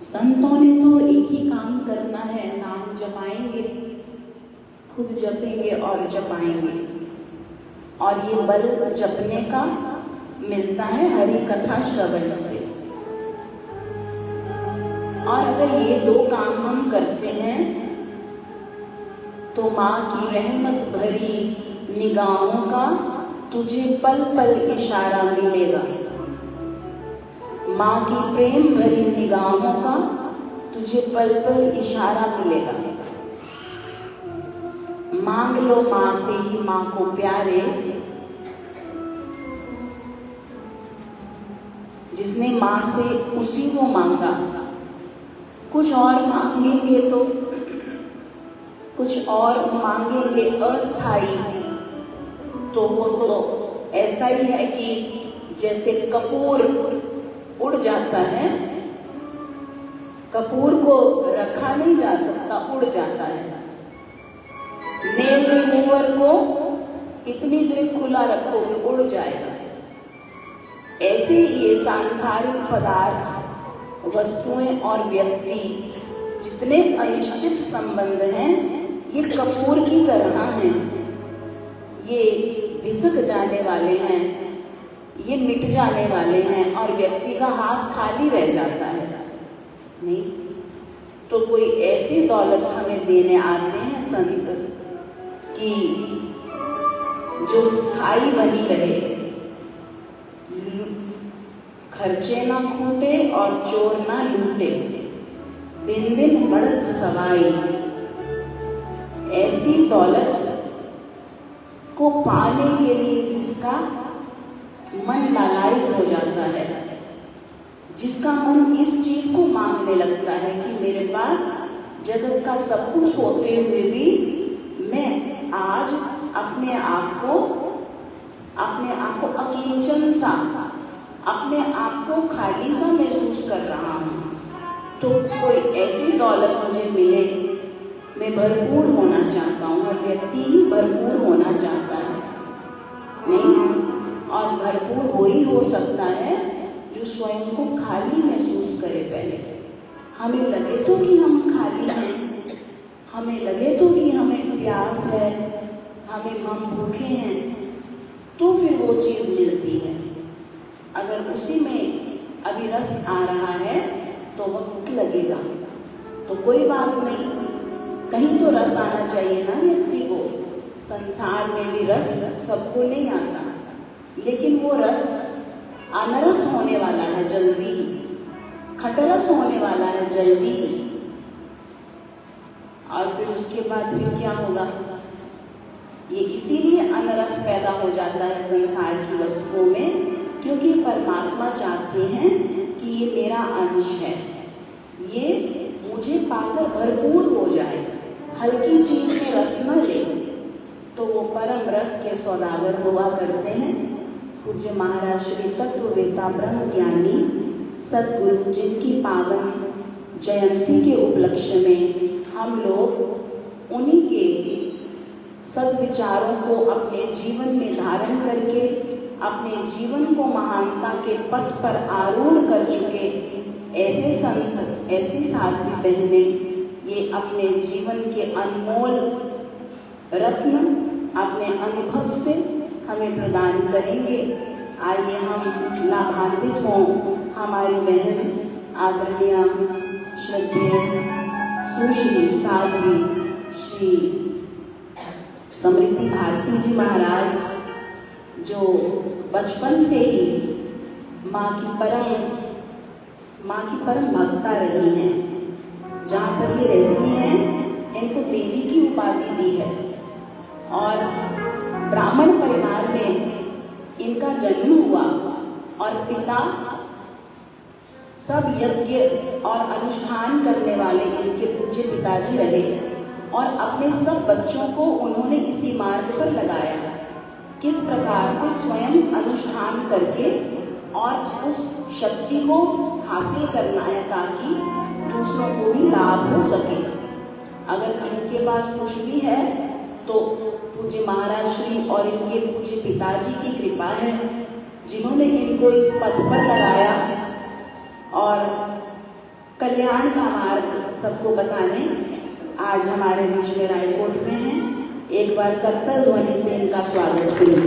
संतों ने तो एक ही काम करना है, नाम जपाएंगे, खुद जपेंगे और जपाएंगे। और ये बल जपने का मिलता है हरि कथा श्रवण से। और अगर ये दो काम हम करते हैं तो माँ की रहमत भरी निगाहों का तुझे पल पल इशारा मिलेगा। माँ की प्रेम भरी निगाहों का तुझे पल पल इशारा मिलेगा। मांग लो माँ से ही माँ को प्यारे, जिसने माँ से उसी को मांगा। कुछ और मांगेंगे तो कुछ और मांगेंगे अस्थाई, तो वो तो ऐसा ही है कि जैसे कपूर उड़ जाता है, कपूर को रखा नहीं जा सकता, उड़ जाता है। नेल रिमूवर को इतनी देर खुला रखोगे उड़ जाएगा। ऐसे ही ये सांसारिक पदार्थ, वस्तुएं और व्यक्ति जितने अनिश्चित संबंध हैं, ये कपूर की तरह हैं। ये घिसक जाने वाले हैं, ये मिट जाने वाले हैं और व्यक्ति का हाथ खाली रह जाता है। नहीं तो कोई ऐसी दौलत हमें देने आते हैं संत कि जो स्थायी बनी रहे, खर्चे ना खूटे और चोर ना लूटे, दिन दिन बढ़त सवाई। ऐसी दौलत को पाने के लिए जिसका मन लालायित हो जाता है, जिसका मन इस चीज को मांगने लगता है कि मेरे पास जगत का सब कुछ होते हुए भी मैं आज अपने आप को अकिंचन सा, अपने आप को खाली सा महसूस कर रहा हूँ। तो कोई ऐसी दौलत मुझे मिले, मैं भरपूर होना चाहता हूँ। हर व्यक्ति भरपूर होना चाहता है, नहीं? और भरपूर वही हो सकता है जो स्वयं को खाली महसूस करे। पहले हमें लगे तो कि हम खाली हैं, हमें लगे तो कि हमें प्यास है, हम भूखे हैं, तो फिर वो चीज़ मिलती है। अगर उसी में अभी रस आ रहा है तो वक्त लगेगा, तो कोई बात नहीं, कहीं तो रस आना चाहिए ना व्यक्ति को। संसार में भी रस सबको नहीं आता, लेकिन वो रस अनरस होने वाला है जल्दी ही, खटरस होने वाला है जल्दी ही। और फिर उसके बाद फिर क्या होगा? ये इसीलिए अनरस पैदा हो जाता है संसार की वस्तुओं में, क्योंकि परमात्मा चाहते हैं कि ये मेरा अंश है, ये मुझे पाकर भरपूर हो जाए, हल्की चीज में रस न ले। तो वो परम रस के सौदागर हुआ करते हैं पूज्य महाराज श्री तत्ववेता ब्रह्म ज्ञानी सद्गुरु, जिनकी पावन जयंती के उपलक्ष्य में हम लोग उन्हीं के सद्विचारों को अपने जीवन में धारण करके अपने जीवन को महानता के पथ पर आरूढ़ कर चुके ऐसे संत, ऐसी साध्वी बहनें ये अपने जीवन के अनमोल रत्न अपने अनुभव से हमें प्रदान करेंगे। आइए हम लाभान्वित हों। हमारी बहन आदरणीय श्रद्धेय सुश्री साध्वी श्री समृद्धि भारती जी महाराज, जो बचपन से ही माँ की परम भक्ता रही हैं। जहाँ पर ये रहती हैं इनको देवी की उपाधि दी है और ब्राह्मण परिवार में इनका जन्म हुआ और पिता सब यज्ञ और अनुष्ठान करने वाले इनके पूज्य पिताजी रहे और अपने सब बच्चों को उन्होंने इसी मार्ग पर लगाया, किस प्रकार से स्वयं अनुष्ठान करके और उस शक्ति को हासिल करना है ताकि दूसरों को भी लाभ हो सके। अगर इनके पास कुछ भी है तो पूज्य महाराज श्री और इनके पूज्य पिताजी की कृपा है, जिन्होंने इनको इस पथ पर लगाया और कल्याण का मार्ग सबको बताने आज हमारे बीच में रायकोट में हैं। एक बार करतल ध्वनि से इनका स्वागत करें।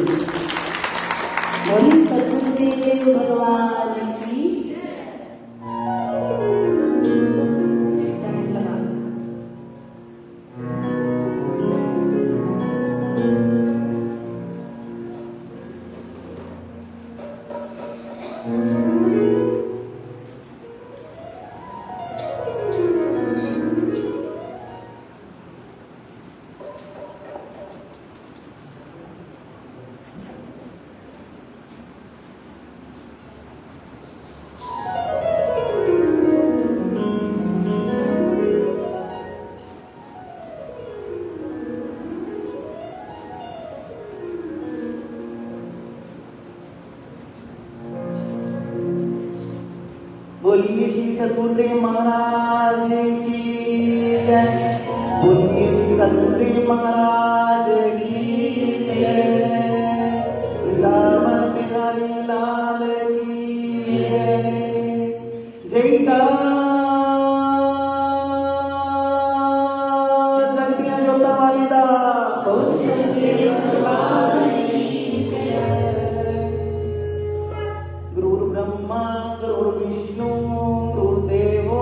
बोलिए सद्गुरुदेव भगवान की। बोलिए श्री सद्गुरुदेव महाराज की जय। बोलिए श्री सद्गुरुदेव महाराज की जय। वृंदावन बिहारी लाल की जय। जयकार जगतिया जोता वाली दा। गुरु ब्रह्मा गुरु विष्णु गुरुदेवो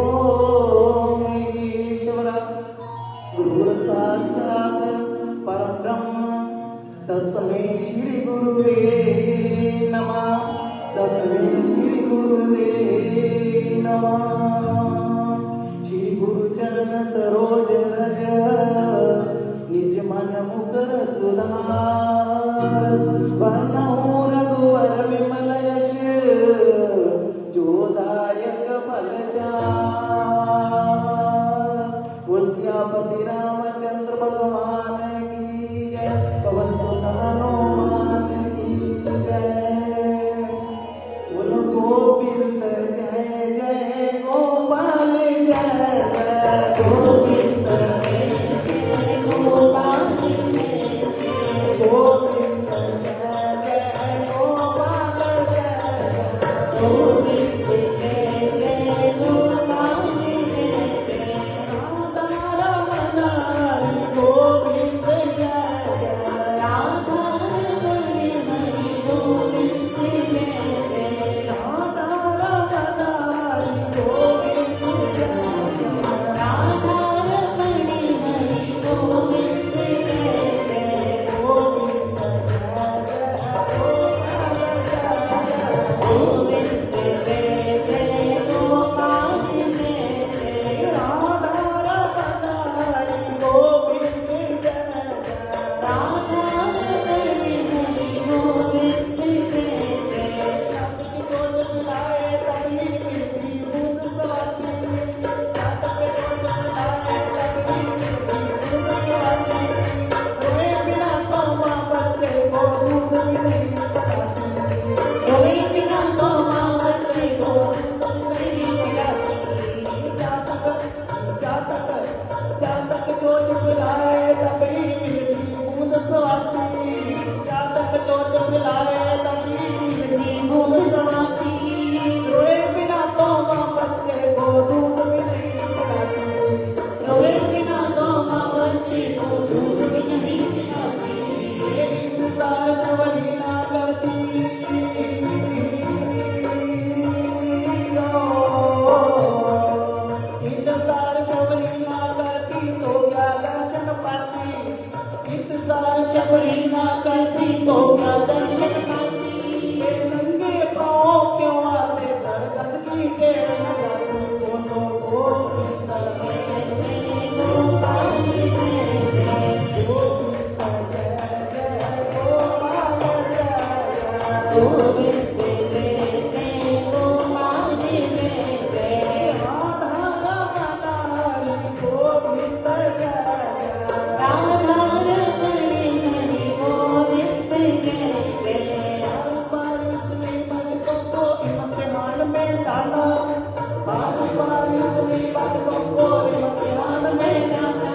महेश्वर गुरु साक्षात परब्रह्म तस्मै श्री गुरुवे नमः। तस्मै श्री गुरुवे नमः। श्री गुरु चरण सरोज रज निज मन मुकुर सुधार। वरनहु रघुवर विमल यश जोदायक फलचार। सियापति रामचंद्र भगवान की जय। पवन सुत हनुमान की जय। बोलो गोविंद जय जय गोपाल जय जय। गोविंद जय जय गोपाल जय जय। गोविंद जय जय गोपाल जय जय। गोविंद जय जय गोपाल जय जय। राधा रमण हरि गोविंद जय जय। राधा रमण हरि गोविंद जय जय। राधा रमण हरि गोविंद जय जय। राधा रमण हरि गोविंद जय जय। गोविंद जय जय गोपाल जय जय। गोविंद जय जय गोपाल जय जय। राधा रमण हरि गोविंद जय जय। राधा रमण हरि गोविंद जय जय। सबकी गोद मिलाए तभी मिलती बूंद स्वाति। सबके गोद मिलाए तभी मिलती बूंद स्वाति। रोए बिना तो माँ बच्चे को दूध भी नहीं पिलाती। रोए बिना तो माँ बच्चे को दूध नहीं पिलाती। चातक चोच पिलाए तभी मिलती बूंद स्वाति। चातक चोच पिलाए तभी मिलती बूंद स्वाति। रोए बिना तो माँ बच्चे को दूध भी नहीं पिलाती। रोए बिना तो माँ बच्चे को दूध भी नहीं पिलाती। ये इंतजार शबरी ना करती। इंतजार शबरी ना करती तो क्या दर्शन पाती। इंतजार शबरी ना करती तो क्या दर्शन पाती। ये नंगे पाँव क्यों आते दरगस की टेढ़ न जाती। बोलो गोविंद जय जय गोपाल जय जय। गोविंद जय जय गोपाल जय जय। गोविंद जय जय गोपाल जय जय। राधा रमण हरि गोविंद जय जय। राधा रमण हरि गोविंद जय जय। बारिश में भक्तों को इम्तिहान में डाला। बारिश में भक्तों को इम्तिहान में डाला।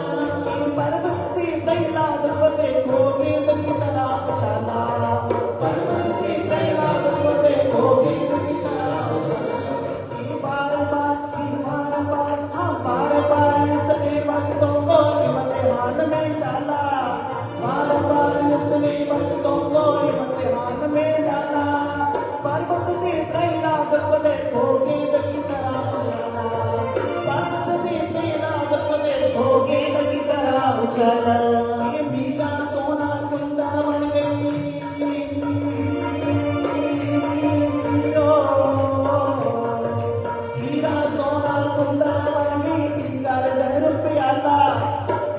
पर्वत से तैलाद को देखो गेंद की तरह उछाला। पर्वत से तैलाद को देखो गेंद की तरह उछाला। बार बार कुंदन बन गई पीकर जहर प्याला,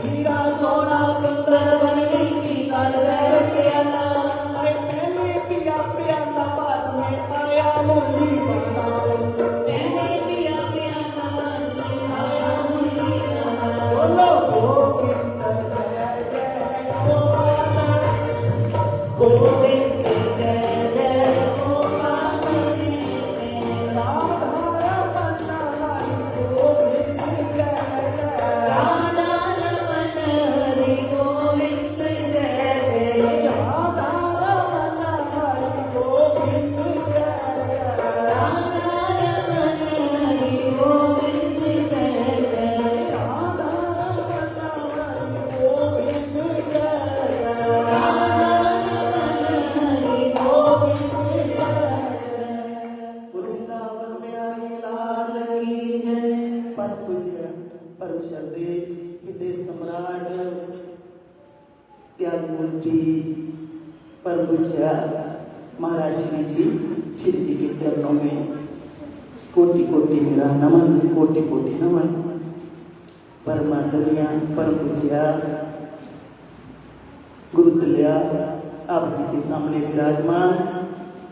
हीरा सोना कुंदन बन गई पीकर जहर प्याला। मैंने पिया प्याला बाद में आया मुरली वाला, मैंने पिया प्याला बाद में आया मुरली वाला। बोलो गोविंद जय जय गोपाल, गोविंद जय जय गोपाल जय जय। राधा रमन हरि गोविंद जय जय, राधा रमन हरि गोविंद जय जय। राधा रमन हरि गोविंद जय जय, राधा रमन हरि गोविंद जय जय। राधा रमन हरि गोविंद जय जय, राधा रमन हरि गोविंद जय जय। वृंदावन में हरि लाल की जय। परम पूज्य परम श्रद्धेय विदेश सम्राट त्यागमूर्ति परम पूज्य महाराज श्री जी श्री जी के चरणों में कोटि कोटि मेरा नमन, कोटि कोटि नमन। परमात्मा परम पूज्य गुरुतुल्य आप जी के सामने विराजमान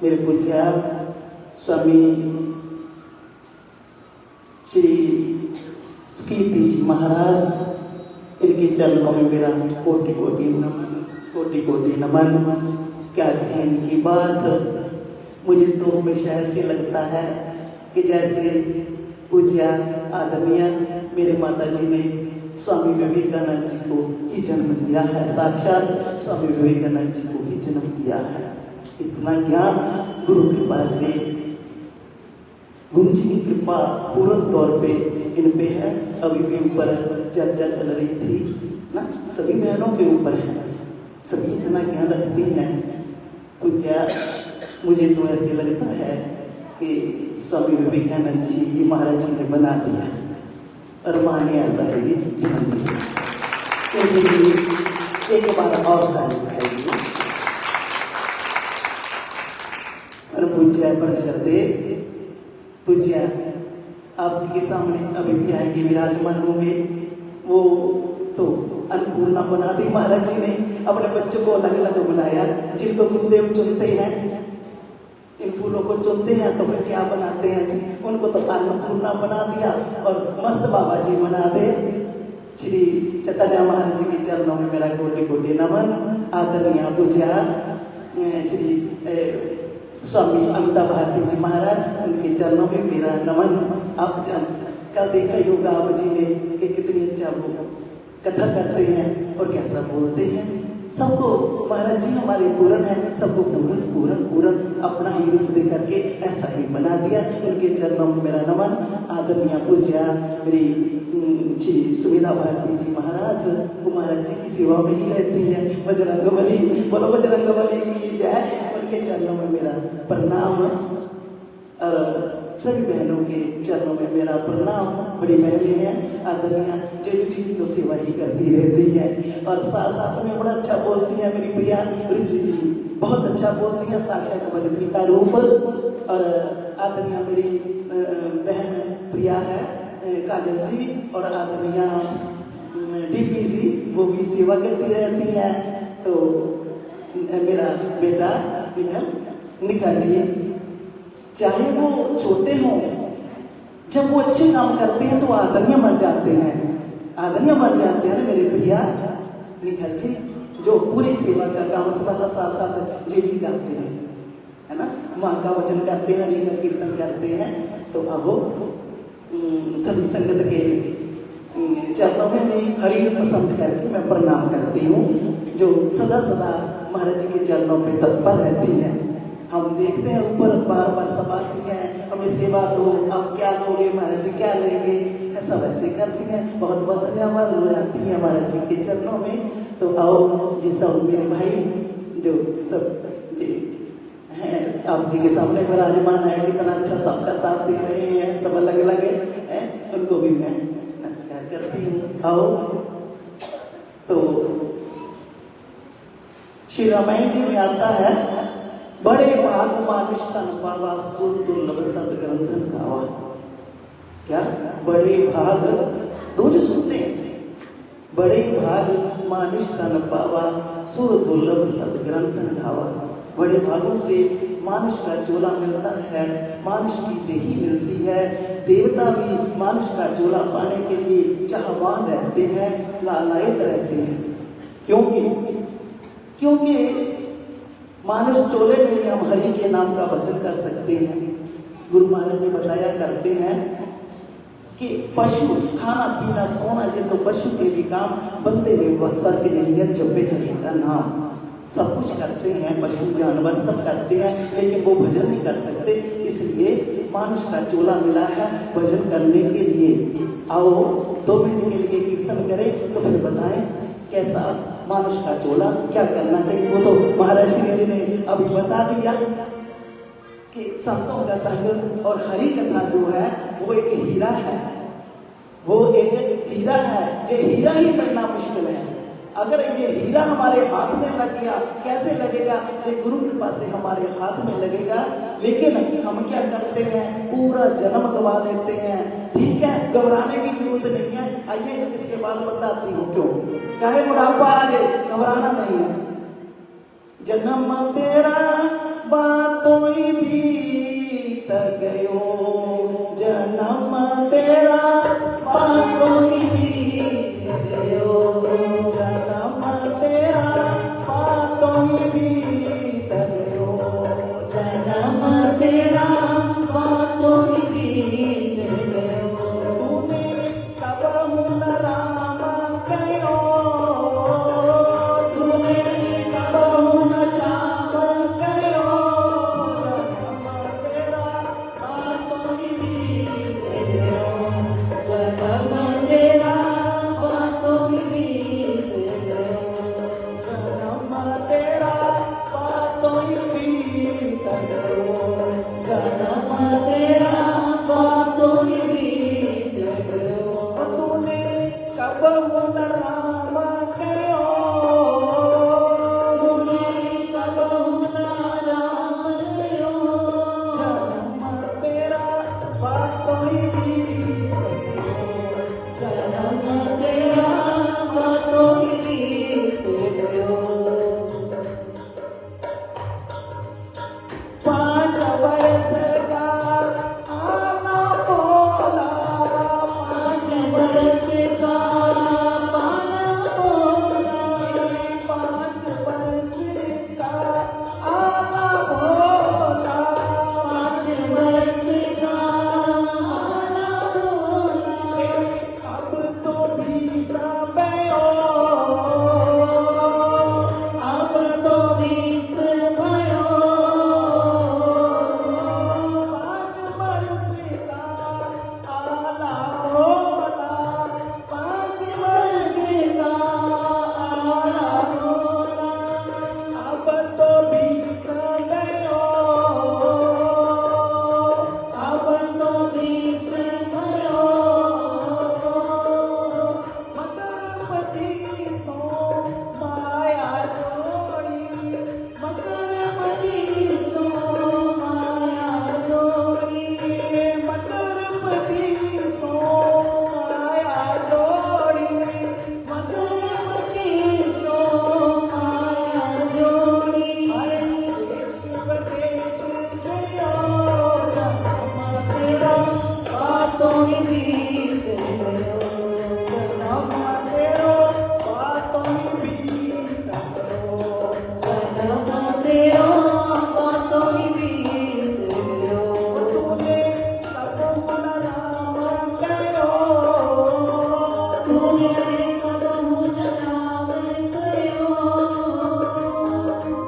मेरे पूज्य स्वामी श्री कीर्ति जी महाराज, इनके चरणों में मेरा कोटि कोटि नमन, कोटि कोटि नमन। क्या कहें इनकी बात, मुझे तो हमेशा ऐसे लगता है कि जैसे पूज्य आदरणीय मेरे माता जी ने स्वामी विवेकानंद जी को ही जन्म दिया है, साक्षात स्वामी विवेकानंद जी को ही जन्म दिया है। इतना ज्ञान गुरु कृपा से, गुरु जी की कृपा पूर्ण तौर पे इन पे है। अभी भी ऊपर चर्चा चल रही थी ना, सभी बहनों के ऊपर है, सभी इतना ज्ञान रखती हैं। पूज्य मुझे तो ऐसे लगता है कि स्वामी विवेकानंद जी ही महाराज जी ने बना दिया और माँ ने ऐसा ही जान दिया। एक बार और तारीफ करेंगे। और पूज्य परिषदे पूज्य आप जी के सामने अभी भी आएंगे, विराजमान होंगे। वो तो अन्नपूर्णा बना दी महाराज जी ने, अपने बच्चों को अलग अलग बनाया। जिनको गुरुदेव चुनते हैं, इन फूलों को चुनते हैं तो फिर क्या बनाते हैं जी, उनको तो अन्नपूर्णा बना दिया और मस्त बाबा जी बना दे। श्री चैतन्य महाराज जी के चरणों में मेरा कोटि कोटि नमन। आदरणीय पूज्य श्री स्वामी अमिता भारती जी महाराज, उनके चरणों में मेरा नमन। आप कल देखा ही होगा आप जी ने कि कितनी अच्छा वो कथा करते हैं और कैसा बोलते हैं। सबको महाराज जी हमारे पूर्ण है, सबको पूर्ण पूर्ण पूर्ण अपना ही रूप दे करके ऐसा ही बना दिया। उनके चरणों में मेरा नमन। आदरणीय पूज्य मेरी श्री सुविधा भारती जी महाराज, वो महाराज जी की सेवा में ही रहती है। बजरंगबली, बोलो बजरंगबली की जय। उनके चरणों में मेरा प्रणाम और सभी बहनों के चरणों में मेरा प्रणाम। बड़ी बहनें हैं आदरणीय, जो तो सेवा ही करती रहती है और साथ साथ में बड़ा अच्छा बोलती है मेरी प्रिया रुचि जी, बहुत अच्छा बोलती है, साक्षात भगवती का रूप। और आदरणीय मेरी बहन प्रिया है काजल जी, और आदरणीय डीपी जी, वो भी सेवा करती रहती है। तो मेरा बेटा निखिल जी, चाहे वो छोटे हों, जब वो अच्छे काम करते हैं तो आदरणीय बन जाते हैं, आदरणीय बन जाते हैं। मेरे भैया निखिल जी जो पूरी सेवा का काम उसका साथ साथ ये भी करते हैं, है ना, माँ का वचन करते हैं, हरि का कीर्तन करते हैं। तो अब सभी संगत के चरणों में मैं हरि पसंद करके मैं प्रणाम करती हूँ, जो सदा सदा महाराज जी के चरणों में तत्पर रहती है। हम देखते हैं ऊपर बार बार सब आती हैं, हमें सेवा दो, आप क्या लोगे महाराज जी, क्या लेंगे, ऐसा वैसे करती हैं। बहुत बहुत धन्यवाद हो जाती है महाराज जी के चरणों में। तो आओ जी सब मेरे भाई जो सब जी हैं आप जी के सामने विराजमान है, कितना अच्छा सबका साथ दे रहे हैं, सब अलग अलग है, उनको भी मैं नमस्कार करती हूँ। आओ तो श्री रामायण जी में आता है, बड़े भाग मानुष तन पावा सुर दुर्लभ संत ग्रंथन गावा। क्या बड़े भाग रोज सुनते हैं, बड़े भाग मानुष तन पावा सुर दुर्लभ सदग्रंथ धावा। बड़े भागों से मानुष का चोला मिलता है, मानुष की देही मिलती है। देवता भी मानुष का चोला पाने के लिए चाहवान रहते हैं, लालायित रहते हैं। क्योंकि मानुष चोले में ही हम हरि के नाम का भजन कर सकते हैं। गुरु महाराज जी बताया करते हैं कि पशु खाना पीना सोना ये तो पशु के भी काम, बंदे में स्वर्ग के लिए जपे हरि का नाम। सब कुछ करते हैं, पशु जानवर सब करते हैं, लेकिन वो भजन नहीं कर सकते। इसलिए मानुष का चोला मिला है भजन करने के लिए। आओ 2 मिनट के लिए कीर्तन करें, तो फिर बताएं कैसा मानुष का चोला क्या करना चाहिए। वो तो महाराज श्री जी ने अभी बता दिया कि संतों का संग और हरि कथा जो है वो एक हीरा है, वो एक हीरा है। ये हीरा ही मिलना मुश्किल है। अगर ये हीरा हमारे हाथ में लग गया, कैसे लगेगा? ये गुरु कृपा से हमारे हाथ में लगेगा। लेकिन हम क्या करते हैं, पूरा जन्म गवा देते हैं। ठीक है, घबराने की जरूरत नहीं है। आइए इसके बाद बताती हूँ क्यों। चाहे बुढ़ापा आ जाए, घबराना नहीं है। जन्म तेरा बातों बीत गयो, जन्म तेरा बातों बीत गयो, जन्म तेरा बातों बीत गयो, जन्म तेरा बातों बीत गयो। तूने कब मुन राम कयो, तूने कब मुन श्याम कयो, जन्म तेरा बातों बीत गयो, जन्म तेरा बातों बीत गयो, जन्म तेरा बातों बीत गयो, जन्म तेरा बातों बीत गयो। तूने कब मुन राम कयो, तूने कब मुन राम कयो, जन्म तेरा बातों बीत गयो, जन्म तेरा बातों बीत गयो। 5 वर्ष का आना बोला, 5 वर्ष का पाना बोला, 5 वर्ष का आना बोला, 5 वर्ष का आना बोला। अब तो 20 भयो, अब तो 20 भयो, 5 वर्ष का आना बोला, 5 वर्ष का आना बोला। अब तो 20 भयो, अब तो 20 भयो। मकर पचीसो माया जोड़ी, मकर पचीसो माया जोड़ी, मकर पचीसो माया जोड़ी, मकर पचीसो माया जोड़ी। देश विदेश गयो, जन्म तेरा बातों बीत गयो, जन्म तेरा बातों बीत गयो, जन्म तेरा बातों बीत गयो। तूने कब मुन राम कयो, तूने कब मुन राम कयो,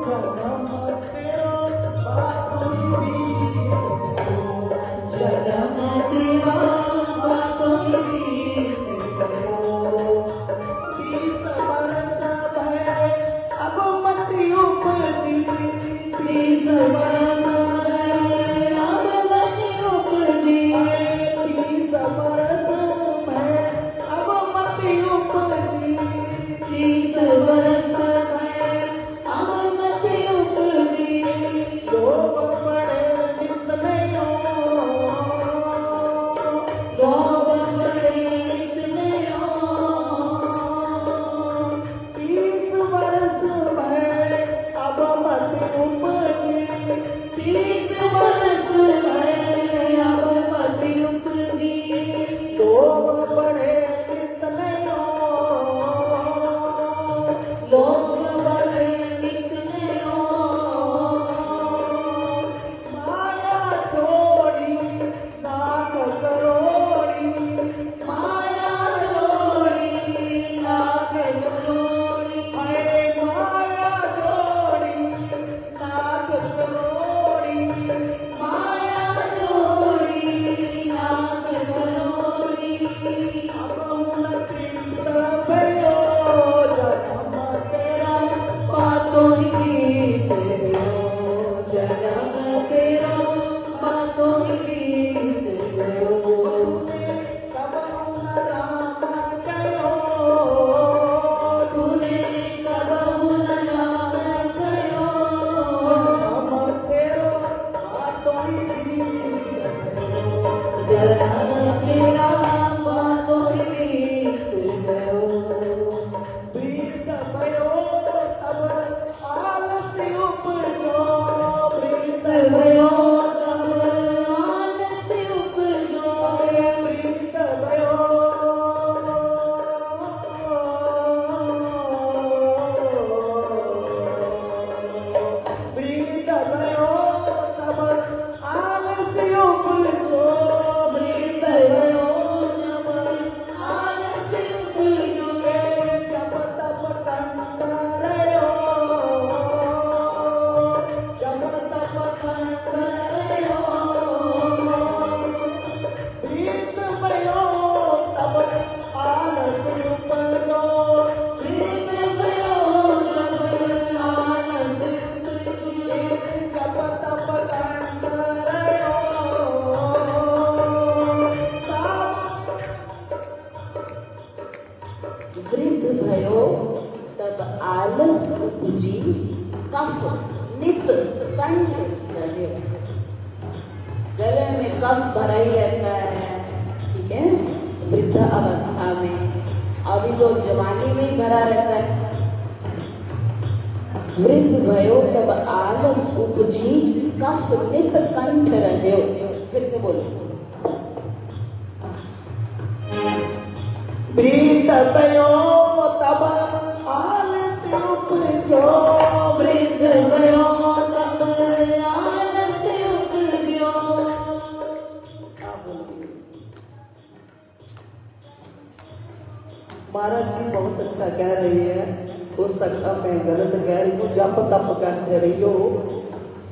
जन्म तेरा बातों बीत गयो, जन्म तेरा बातों बीत वृद्ध भयो तब आलस उपजी कफ नित कंठ रहे। गले में कफ भरा ही रहता है, ठीक है, वृद्ध अवस्था में, अभी तो जवानी में ही भरा रहता है। वृद्ध भयो तब आलस उपजी कफ नित कंठ रहे। फिर से बोलो। वृद्ध भयो तब आलस उपजो, वृद्ध भयो तब आलस उपजो। महाराज जी बहुत अच्छा कह रही है, हो सकता मैं गलत कह रही हूँ, जप तप करते रही हो,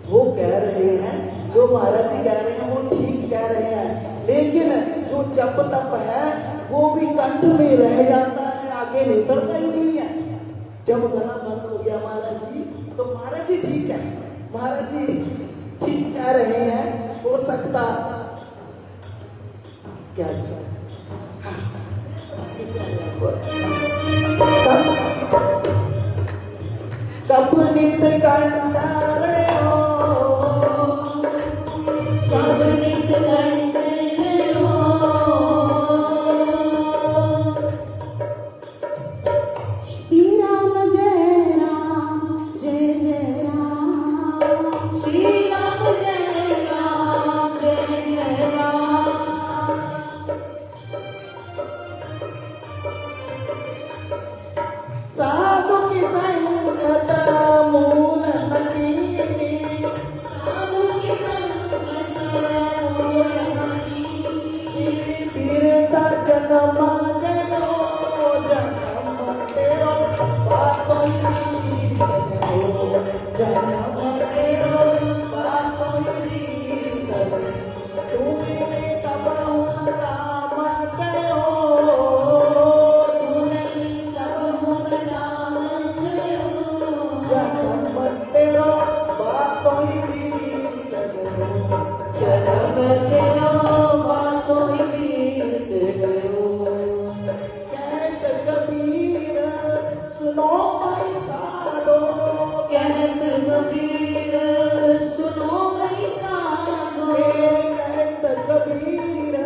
वो कह रहे हैं, जो महाराज जी कह रहे हैं वो ठीक कह रहे हैं, लेकिन जो जप तप है वो भी कंठ में रह जाता है, आगे निकलता ही नहीं है। जब गला बंद हो गया महाराज जी, तो महाराज जी ठीक है, महाराज जी ठीक कह रहे हैं, हो सकता क्या कब नित कंठारे हो, सब नित कंठ हो। श्री राम जय राम जय जय राम, श्री राम जय राम जय जय राम। साधु की संगत मूल हकीमी, साधु की संगत मूल हकीमी, पीरता जन्म गयो, जन्म तेरो बातों की सजो, जन्म तेरो बातों की सजो, तूने कब राम गयो, जन्म तेरो बातों की सजो, जन्म तेरो बातों बीत गयो। कहत कबीर सुनो भाई साधो, कहत कबीर सुनो भाई साधो, कहत कबीर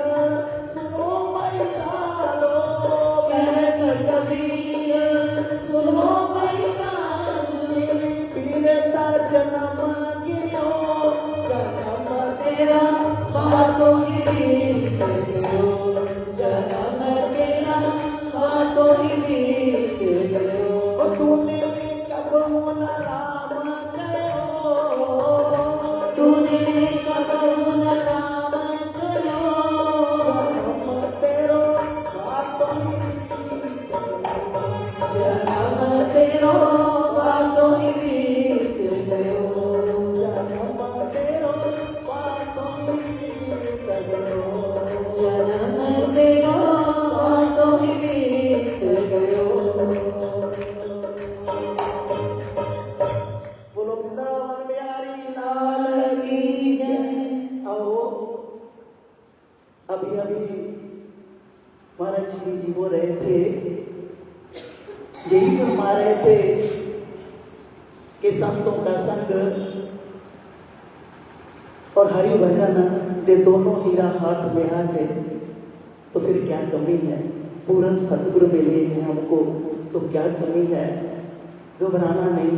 सुनो भाई साधो, कहत कबीर सुनो भाई साधो। पीरता जन्म गियो, जन्म तेरा बातों बीत गयो, जन्म तेरा बातों बीत गयो। तूने कब न राम गयो, तूने कब न राम गयो, जन्म तेरो बातों की सजो, जन्म तेरो बातों बीत गयो, जन्म तेरो बातों की सजो, जन्म तेरो बातों बीत गयो। बोलो वृंदावन बिहारी लाल की जय। आओ, अभी अभी महाराज श्री जी बोल रहे थे, यही फरमा रहे थे कि संतों का संग और हरि भजन जे दोनों हीरा हाथ में आ जाए तो फिर क्या कमी है। पूर्ण सतगुरु मिले हैं हमको तो क्या कमी है। घबराना नहीं,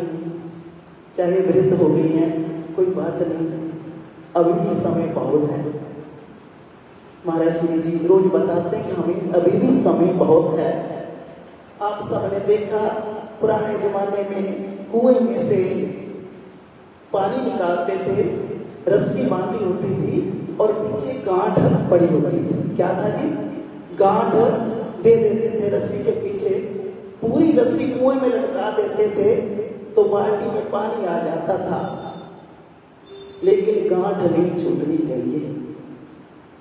चाहे वृद्ध हो गई हैं कोई बात नहीं, अभी भी समय बहुत है। महाराज श्री जी रोज बताते हैं कि हमें अभी भी समय बहुत है। आप सबने देखा पुराने जमाने में कुएं में से पानी निकालते थे, रस्सी बांधी होती थी और पीछे गांठ पड़ी होती थी। क्या था जी? गांठ दे देते थे रस्सी के पीछे, पूरी रस्सी कुएं में लटका देते थे तो बाल्टी में पानी आ जाता था। लेकिन गांठ नहीं छूटनी चाहिए।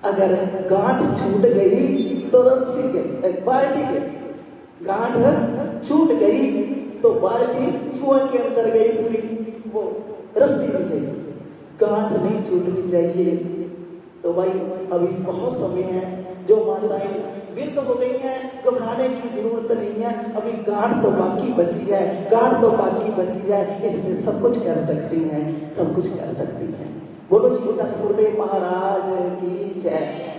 अगर गांठ छूट गई तो रस्सी के बाल्टी के गांठ छूट गई तो बाल्टी कुएं के अंदर गई पूरी, वो रस्सी में से गांठ नहीं छूटनी चाहिए। तो भाई अभी बहुत समय है, जो माताएं वृद्ध हो गई हैं, घबराने की जरूरत नहीं है, अभी गाढ़ तो बाकी बची है, गाढ़ तो बाकी बची है, इसमें सब कुछ कर सकती हैं, सब कुछ कर सकती हैं। बोलो श्री सतगुरुदेव महाराज की जय।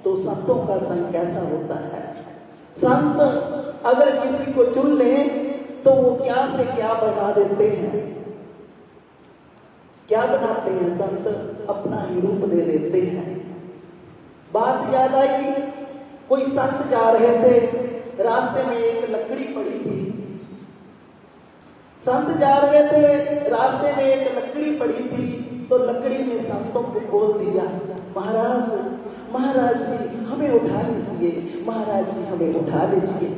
तो संतों का संग कैसा होता है? संत अगर किसी को चुन ले तो वो क्या से क्या बना देते हैं। क्या बनाते हैं? संत अपना ही रूप दे देते हैं। बात याद आई, कोई संत जा रहे थे, रास्ते में एक लकड़ी पड़ी थी। संत जा रहे थे, रास्ते में एक लकड़ी पड़ी थी, तो लकड़ी ने संतों को बोल दिया, महाराज महाराज जी हमें उठा लीजिए, महाराज जी हमें उठा लीजिए।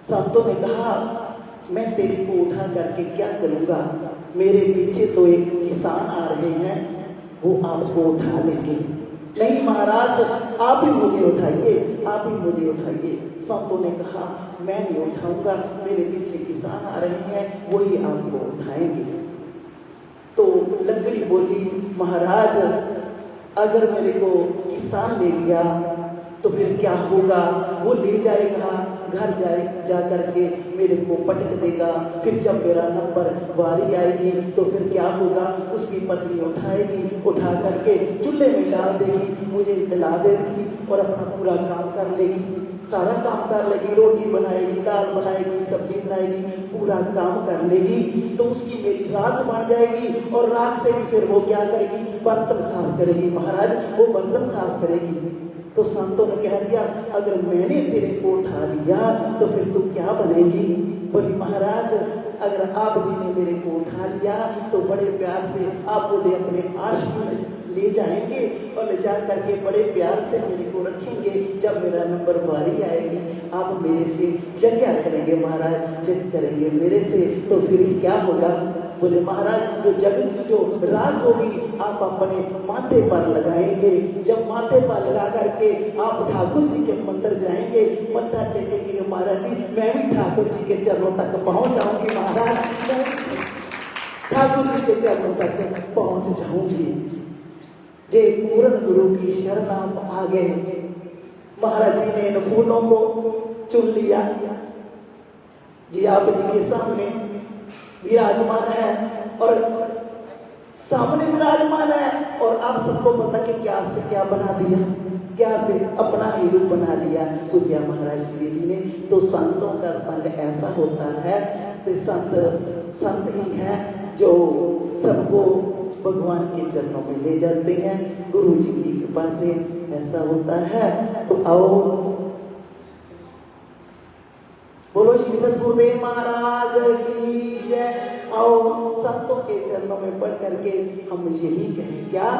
संतों ने कहा, मैं तेरे को उठा करके क्या करूंगा, मेरे पीछे तो एक किसान आ रहे हैं, वो आपको उठा लेंगे। नहीं महाराज, आप ही मुझे उठाइए, आप ही मुझे उठाइए। संतों ने कहा, मैं नहीं उठाऊंगा, मेरे पीछे किसान आ रहे हैं, वही आपको उठाएंगे। तो लकड़ी बोली, महाराज अगर मेरे को किसान ले लिया तो फिर क्या होगा, वो ले जाएगा, घर जा करके मेरे को पटक देगा, फिर जब मेरा नंबर बारी आएगी तो फिर क्या होगा, उसकी पत्नी उठाएगी, उठा करके चूल्हे में डाल देगी, मुझे जला देगी और अपना पूरा काम कर लेगी, सारा काम कर लेगी, रोटी बनाएगी, दाल बनाएगी, सब्जी बनाएगी, पूरा काम कर लेगी। तो उसकी मेरी राख बन जाएगी और राख से भी फिर वो क्या करेगी, बर्तन साफ करेगी। महाराज वो बर्तन साफ करेगी। तो संतों ने कह दिया, अगर मैंने तेरे को उठा लिया तो फिर तू क्या बनेगी? बोली, महाराज अगर आप जी ने मेरे को उठा लिया तो बड़े प्यार से आप मुझे अपने आश्रम में ले जाएंगे और ले जा करके बड़े प्यार से मेरे को रखेंगे। जब मेरा नंबर बारी आएगी आप मेरे से यज्ञ करेंगे, महाराज यज्ञ करेंगे मेरे से, तो फिर क्या होगा? बोले, महाराज जो जग की जो राख होगी आप अपने माथे पर लगाएंगे। जब माथे पर लगा करके आप ठाकुर जी के मंदिर जाएंगे, मत्था टेकेंगे, महाराज जी मैं भी ठाकुर जी के चरणों तक पहुंच जाऊंगी, महाराज मैं ठाकुर जी के चरणों तक पहुंच जाऊंगी। जे पूर्ण गुरु की शरण आप आ गए। महाराज जी ने इन फूलों को चुन लिया जी, आप जी के सामने विराजमान है और सामने विराजमान है, और आप सबको पता कि क्या से क्या बना दिया, क्या से अपना ही रूप बना दिया पूज्य महाराज श्री जी ने। तो संतों का संग ऐसा होता है, तो संत ही है जो सबको भगवान के चरणों में ले जाते हैं, गुरु जी की कृपा से ऐसा होता है। तो आओ बोलो श्री सतगुरुदेव महाराज की जय। आओ संतों के चरणों में पढ़ करके हम यही कहें, क्या?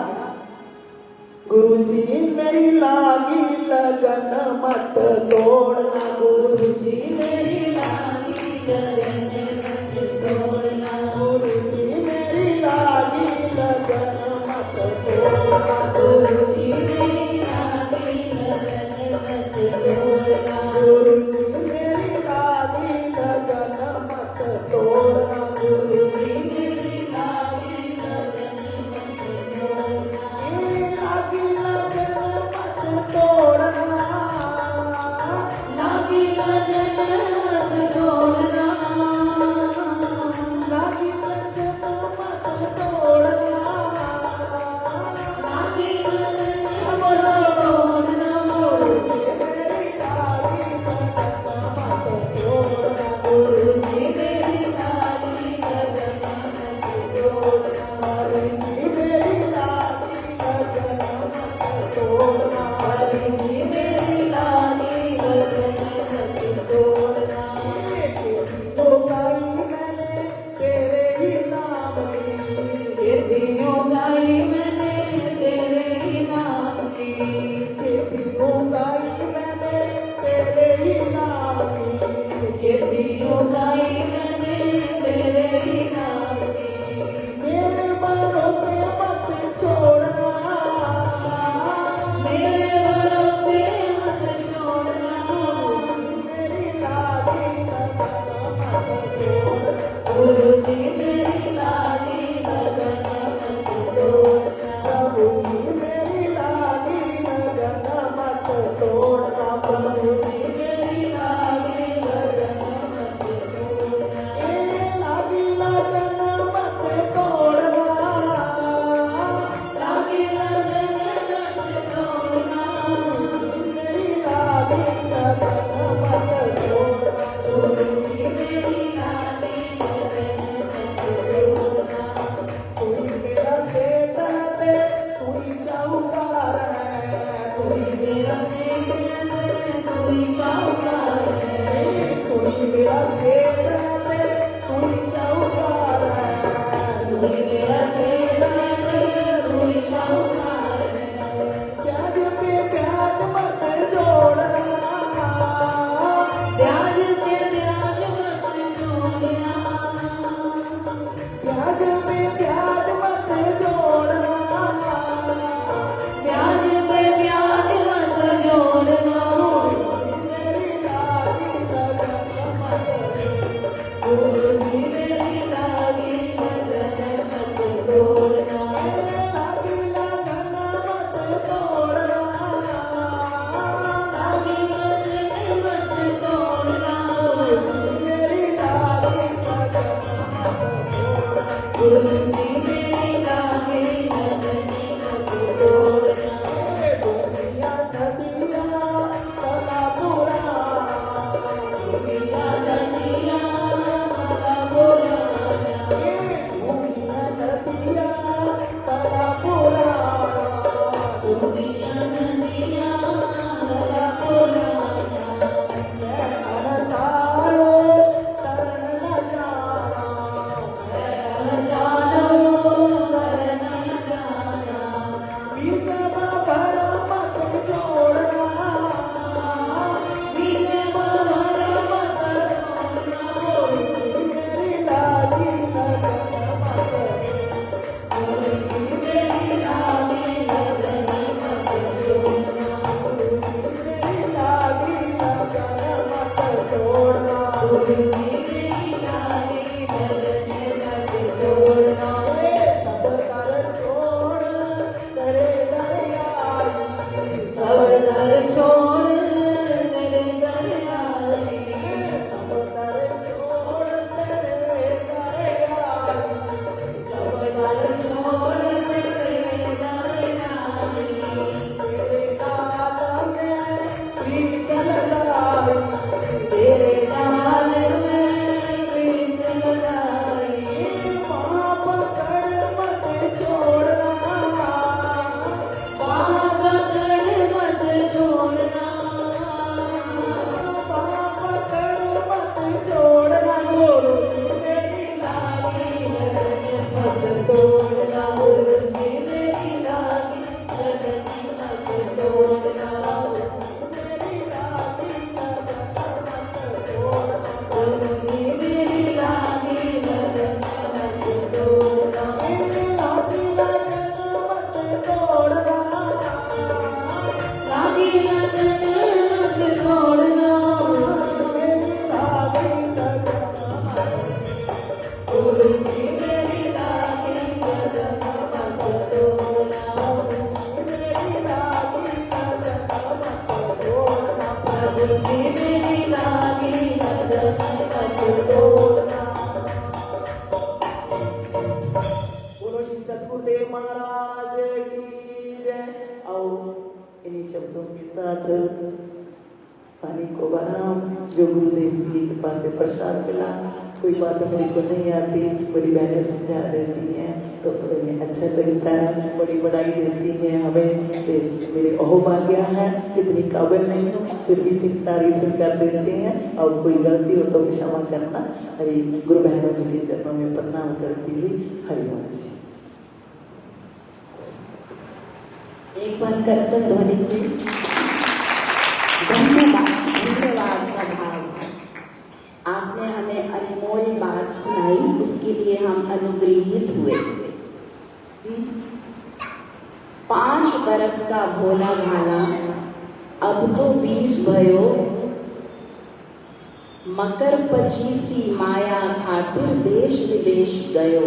गुरु जी मेरी लागी लगन मत तोड़ना, गुरु जी मेरी लागी लगन मत तोड़ना, गुरु जी मेरी लागी लगन मत तोड़ना, गुरु जी मेरी लागी लगन मत तोड़ना, गुरु जी मेरी लागी लगन मत तोड़ना, गुरु जी मेरी लागी लगन मत तोड़ना, लागी लगन मत तोड़ना, लागी लगन मत तोड़ना, लागी लगन मत तोड़ना, लागी लगन मत तोड़ना, गुरु जी मेरी लागी लगन ही शाहूकार है, तू ही मेरा सेठ है, तू ही शाहूकार है, तू ही मेरा सेठ है, तू ही शाहूकार है। प्याज पे प्याज मत जोड़ना, प्याज पे प्याज मत जोड़ना, प्याज पे प्याज मत जोड़ना, प्याज पे प्याज मत जोड़ना, मेरी लागी लगन मत गुरुजी मेरी लागी लगन मत तोड़ना, लागी लगन मत तोड़ना, लागी लगन मत तोड़ना, मेरी लागी लगन मत तोड़ना। गुरुजी मेरी लागी लगन मत तोड़ना। दुनिया नदिया तला पुराना, दुनिया नदिया तला पुराना, दुनिया नदिया तला पुराना, दुनिया नदिया तला पुराना। मैं अनतारो तरन न जाना, तरन जानो तरन न जाना, बीच भर मत जोड़ना, बीच भंवर मत छोड़ना, मेरी लागी लगन मत गुरुजी मेरी लागी लगन मत छोड़ना, मेरी लागी लगन मत छोड़ना। गुरुजी मेरी लागी लगन मत छोड़ना। सब कर छोड़ तेरे दरियाई, सब दर छोड़ तेरे दर आई, सब कर छोड़ तेरे दरियाई, सब दर छोड़ तेरे दर आई, तेरे नाम में प्रीत लगाई, तेरे नाल में प्रीत लगाई, माँ पकड़ मत छोड़ना, बाँ पकड़ मत छोड़ना, माँ पकड़ मत छोड़ना, गुरु मेरी लागी लगन मत तोड़ना, गुरुजी मेरी लागी लगन मत तोड़ना, मेरी लागी लगन मत छोड़ना। गुरुजी मेरी लागी लगन मत तोड़ना, मेरी लागी लगन मत तोड़ना, लागी लगन मत तोड़ना, मेरी लागी लगन गुरुजी मेरी लागी लगन मत तोड़ना, मेरी लागी लगन मत तोड़ना, गुरुजी मेरी लागी लगन मत तोड़ना। बोलो श्री सद्गुरुदेव महाराज की जय। आओ इन्हीं शब्दों के साथ पानी को बनाओ, जो गुरुदेव जी की कृपा से प्रसाद मिला। कोई बात मेरे को नहीं आती, बड़ी बहनें समझा देती हैं तो फिर हमें अच्छा लगता है, बड़ी बढ़ाई देती हैं हमें। मेरे अहोभाग्य है, इतनी काबिल नहीं हूँ फिर भी इतनी तारीफ कर देते हैं। और कोई गलती हो तो क्षमा करना। हरी गुरु बहनों जी के चरणों में प्रणाम करती हुई हरिवंश। एक बार कर्तन ध्वनि से धन्यवाद, धन्यवाद का भाव। आपने हमें अनमोल बात सुनाई, इसके लिए हम अनुग्रहित हुए। 5 बरस का भोला भाला, अब तो 20 भयो, मकर 25 माया खातिर देश विदेश गयो।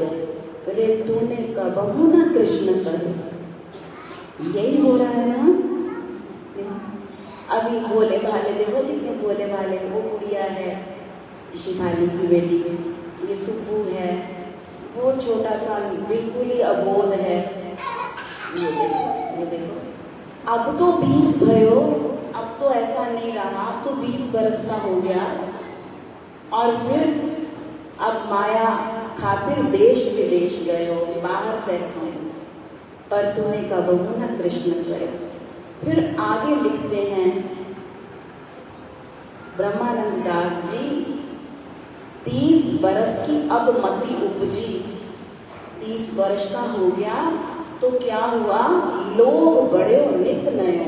अरे तूने कबहू ना कृष्ण कर, यही हो रहा है ना। अभी भोले भाले देखो कितने भोले भाले, वो गुड़िया है शिवाली की बेटी, ये सुप्पू है, वो छोटा सा बिल्कुल ही अबोध है। ये देखो, ये देखो। अब तो 20 भयो, अब तो ऐसा नहीं रहा, अब तो 20 बरस का हो गया। और फिर अब माया खातिर देश विदेश गए हो, बाहर से थे, पर तूने कबहू न कृष्ण करे। फिर आगे लिखते हैं, ब्रह्मानंद दास जी 30 बरस की अब मति उपजी। 30 वर्ष का हो गया तो क्या हुआ, लोग बड़े और नित नए,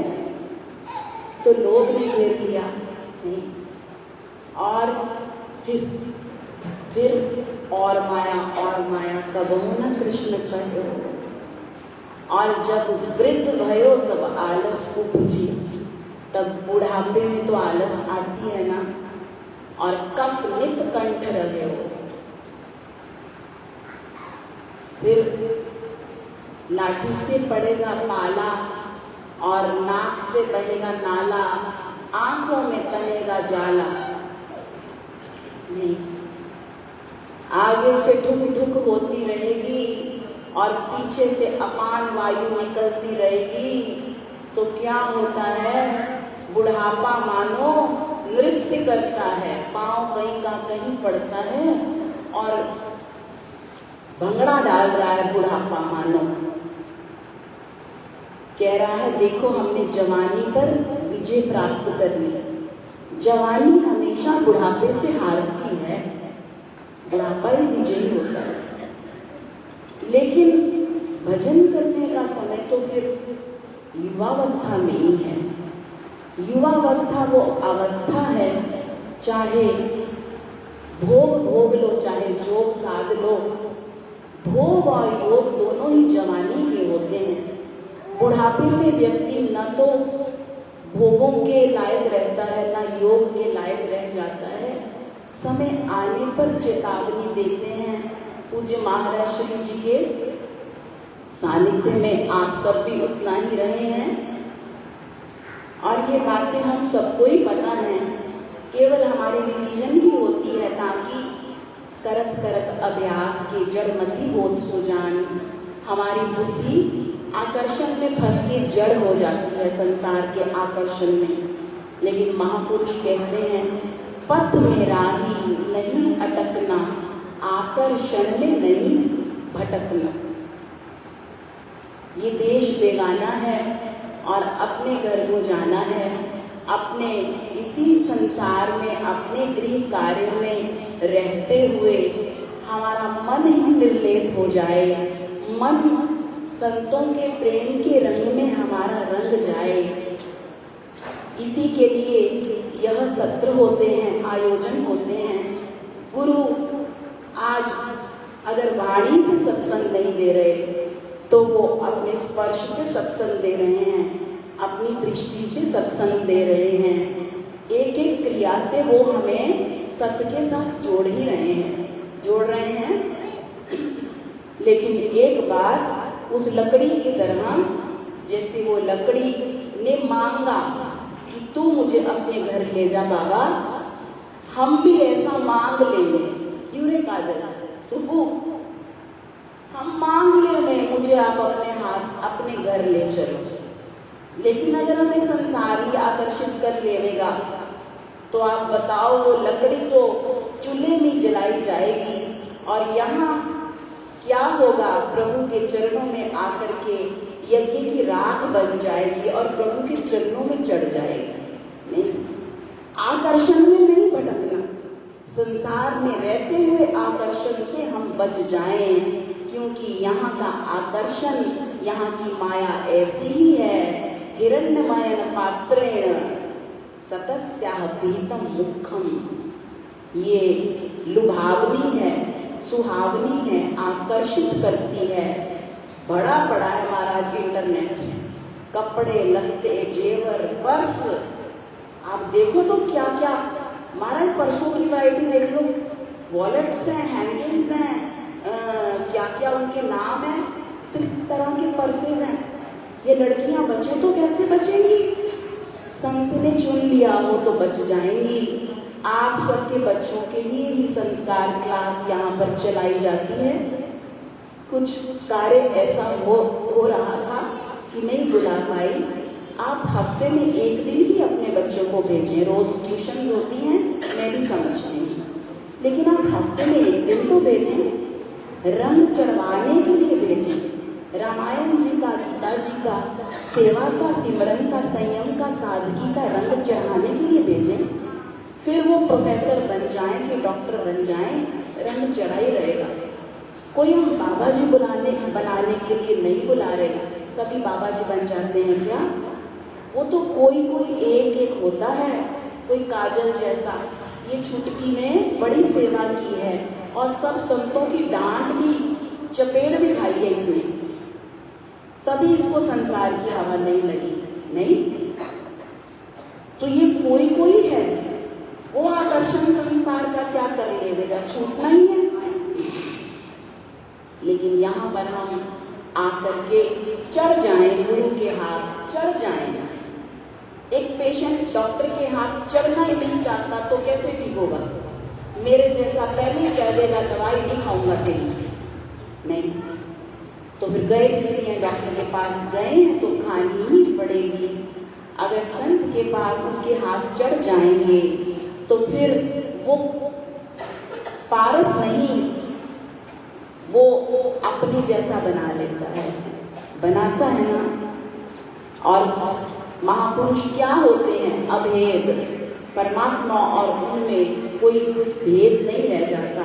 तो लोग ने घेर लिया नहीं। और फिर और माया कबहु न कृष्ण कहो। और जब वृद्ध भयो तब आलस उपजी। तब बुढ़ापे में तो आलस आती है ना। और कफ नित कंठ रहे हो, फिर लाठी से पड़ेगा पाला और नाक से बहेगा नाला, आंखों में तनेगा जाला। नहीं, आगे से ठुक ठुक होती रहेगी और पीछे से अपान वायु निकलती रहेगी। तो क्या होता है, बुढ़ापा मानो नृत्य करता है, पांव कहीं का कहीं पड़ता है और भंगड़ा डाल रहा है बुढ़ापा मानो। कह रहा है देखो हमने जवानी पर विजय प्राप्त कर ली। जवानी हमेशा बुढ़ापे से हारती है, बुढ़ापा ही विजयी होता है। लेकिन भजन करने का समय तो फिर युवावस्था में ही है। युवावस्था वो अवस्था है, चाहे भोग लो चाहे जोग साध लो, भोग और योग दोनों ही जवानी के होते हैं। बुढ़ापे में व्यक्ति न तो भोगों के लायक रहता है न योग के लायक रह जाता है। समय आने पर चेतावनी देते हैं पूज्य महाराज श्री जी के सानिध्य में आप सब भी उतना ही रहे हैं और ये बातें हम सबको ही पता है। केवल हमारे रिलीजन की होती है ताकि करत करत अभ्यास के जड़मती होत सुजान। हमारी बुद्धि आकर्षण में फंस के जड़ हो जाती है संसार के आकर्षण में। लेकिन महापुरुष कहते हैं पथ में राही नहीं अटकना, आकर्षण में नहीं भटकना। ये देश बेगाना है और अपने घर को जाना है। अपने इसी संसार में अपने गृह कार्य में रहते हुए हमारा मन ही निर्लेप हो जाए, मन संतों के प्रेम के रंग में हमारा रंग जाए। इसी के लिए यह सत्र होते हैं, आयोजन होते हैं। गुरु आज अगर वाणी से सत्संग नहीं दे रहे तो वो अपने स्पर्श से सत्संग दे रहे हैं, अपनी दृष्टि से सत्संग दे रहे हैं। एक एक क्रिया से वो हमें सत्य के साथ जोड़ ही रहे हैं। लेकिन एक बार उस लकड़ी की तरह, जैसे वो लकड़ी ने मांगा कि तू मुझे अपने घर ले जा बाबा, हम भी ऐसा मांग लेंगे। क्यों रे काजल, प्रभु हम मांग ले मुझे आप अपने हाथ अपने घर ले चलो। लेकिन अगर हमें संसार ही आकर्षित कर लेगा तो आप बताओ वो लकड़ी तो चूल्हे में जलाई जाएगी और यहाँ क्या होगा, प्रभु के चरणों में आकर के यज्ञ की राख बन जाएगी और प्रभु के चरणों में चढ़ जाएगी। नहीं, आकर्षण में नहीं भटकना, संसार में रहते हुए आकर्षण से हम बच जाएं, क्योंकि यहाँ का आकर्षण, यहाँ की माया ऐसी ही है। हिरण्यमयन पात्रेण सतस्याह पीतम मुखम, ये लुभावनी है, सुहावनी है, आकर्षित करती है। बड़ा बड़ा है महाराज इंटरनेट, कपड़े लत्ते जेवर पर्स, आप देखो तो क्या क्या महाराज पर्सों की वैरायटी देख लो, वॉलेट्स हैं, हैंगिंग्स हैं, क्या क्या उनके नाम हैं, तरह के पर्सेज हैं। ये लड़कियां बचे तो कैसे बचेंगी, संत ने चुन लिया हो तो बच जाएंगी। आप सबके बच्चों के लिए ही संस्कार क्लास यहाँ पर चलाई जाती है। कुछ कार्य ऐसा हो रहा था कि नहीं बुला पाई, आप हफ्ते में एक दिन ही अपने बच्चों को भेजें। रोज ट्यूशन होती हैं, मैं भी समझती हूँ, लेकिन आप हफ्ते में एक दिन तो भेजें, रंग चढ़वाने के लिए भेजें। रामायण जी का, गीता जी का, सेवा का, सिमरन का, संयम का, सादगी का रंग चढ़ाने के लिए भेजें। फिर वो प्रोफेसर बन जाए कि डॉक्टर बन जाए, रंग चढ़ा ही रहेगा। कोई हम बाबा जी बनाने के लिए नहीं बुला रहे, सभी बाबा जी बन जाते हैं क्या? वो तो कोई कोई एक एक होता है, कोई काजल जैसा। ये छुटकी ने बड़ी सेवा की है और सब संतों की डांट भी, चपेट भी खाई है इसने, तभी इसको संसार की हवा नहीं लगी। नहीं तो ये कोई कोई है, वो आकर्षण संसार का क्या कर लेगा, छूटना ही है। लेकिन यहाँ पर हम आकर के चढ़ जाएं, गुरु के हाथ चढ़ जाएं। एक पेशेंट डॉक्टर के हाथ चढ़ना ही नहीं चाहता तो कैसे ठीक होगा? मेरे जैसा पहले ही कह देगा दवाई नहीं खाऊंगा तेरी, नहीं तो फिर गए इसलिए डॉक्टर के पास गए हैं तो खानी ही पड़ेगी। अगर संत के पास उसके हाथ चढ़ जाएंगे तो फिर वो पारस नहीं, वो अपने जैसा बना लेता है, बनाता है ना। और महापुरुष क्या होते हैं? अभेद, परमात्मा और उनमें कोई भेद नहीं रह जाता।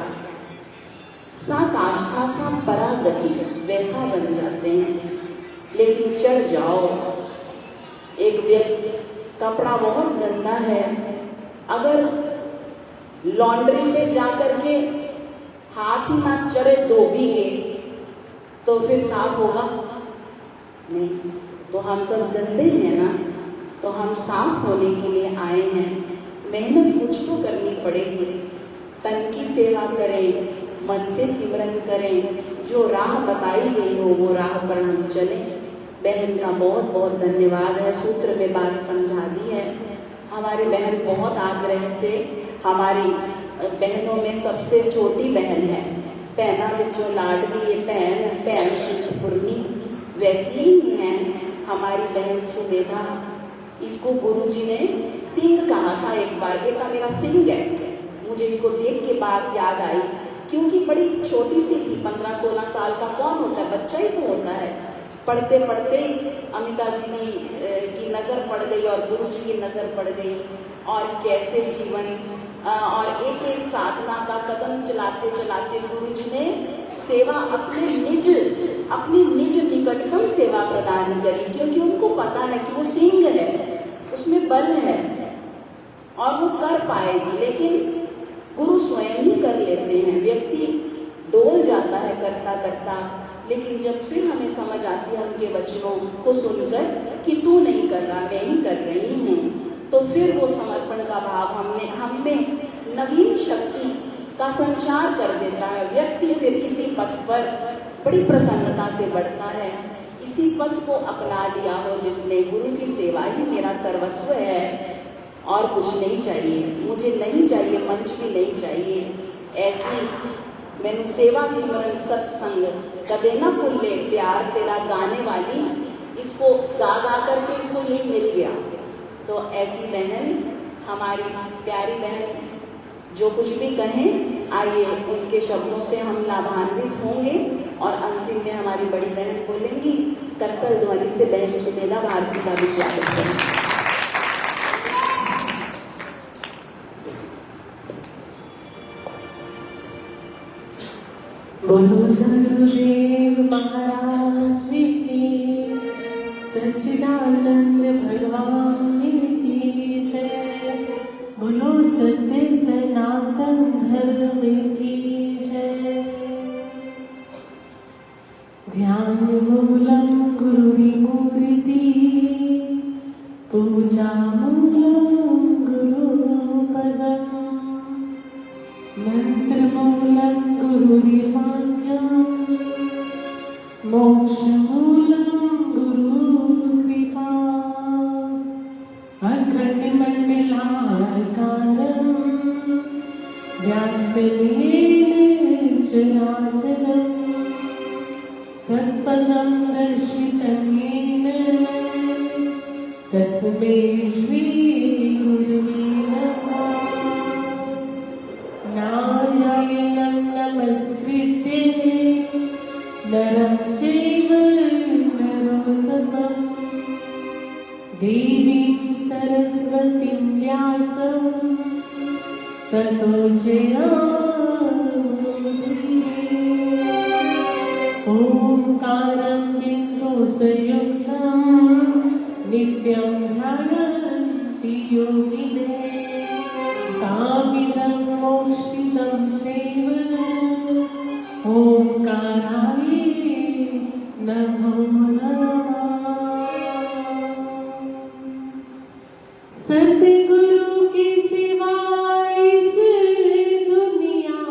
सा काष्ठा सा परागति वैसा बन जाते हैं। लेकिन चढ़ जाओ, एक व्यक्ति कपड़ा बहुत गंदा है, अगर लॉन्ड्री पे जाकर के हाथ ही ना चढ़े धोबीगे तो फिर साफ होगा नहीं। तो हम सब गंदे हैं ना, तो हम साफ होने के लिए आए हैं। मेहनत कुछ तो करनी पड़ेगी, तन की सेवा करें, मन से सिमरन करें, जो राह बताई गई हो वो राह पर हम चलें। बहन का बहुत बहुत धन्यवाद है, सूत्र में बात समझा दी है। हमारी बहन बहुत आग्रह से, हमारी बहनों में सबसे छोटी बहन है, पहना जो लाडली ये बहन चिंतपूर्णी, वैसी ही है हमारी बहन सुमेधा। इसको गुरुजी ने सिंह कहा था एक बार, ये था मेरा सिंह है। मुझे इसको देख के बात याद आई, क्योंकि बड़ी छोटी सी थी, 15-16 साल का कौन होता है, बच्चा ही तो होता है। पढ़ते पढ़ते अमिता दीदी की नज़र पड़ गई और गुरुजी की नज़र पड़ गई, और कैसे जीवन और एक एक साधना का कदम चलाते चलाते गुरुजी ने सेवा अपनी निज निकटतम सेवा प्रदान करी, क्योंकि उनको पता है कि वो सिंह है, उसमें बल है और वो कर पाएगी। लेकिन गुरु स्वयं ही कर लेते हैं, व्यक्ति डोल जाता है करता करता, लेकिन जब फिर हमें समझ आती है उनके वचनों को सुनकर कि तू नहीं कर रहा, मैं ही कर रही हूँ, तो फिर वो समर्पण का भाव हमें नवीन शक्ति का संचार कर देता है। व्यक्ति फिर इसी पथ पर बड़ी प्रसन्नता से बढ़ता है। इसी पथ को अपना लिया हो जिसने, गुरु की सेवा ही मेरा सर्वस्व है और कुछ नहीं चाहिए, मुझे नहीं चाहिए, मंच भी नहीं चाहिए। ऐसी मैंने सेवा सिमरन सत्संग कदे न भूले प्यार तेरा गाने वाली, इसको गा गा करके इसको यही मिल गया। तो ऐसी बहन, हमारी प्यारी बहन जो कुछ भी कहें, आइए उनके शब्दों से हम लाभान्वित होंगे और अंतिम में हमारी बड़ी बहन बोलेंगी। करतल ध्वनि से बहन सुमेधा भारती का भी स्वागत करें। बोलो सदगुरुदेव महाराज की, सच्चिदानंद भगवान की जय। बोलो सत्य सनातन धर्म की जय। ध्यान मूलम गुरुर्मूर्ति, पूजा मूलम गुरुपदम्, मंत्रमूलं गुरुर्वाक्यं, मोक्षमूलं गुरुकृपा। अखण्डमण्डलाकारं व्याप्तं चराचरं, तत्पदं दर्शितं येन तस्मै श्री गुरुवे नमः। नारायणं नमस्कृत्य नरं चैव नरोत्तमं, देवीं सरस्वतीं व्यासं ततोचे ओंकारं बिन्दुसंयुक्तं नित्यं ध्यायन्ति योगिने तामिदं मोक्षितं चैव ओंकाराय नमो नमः। सतगुरु की सिवा इस दुनिया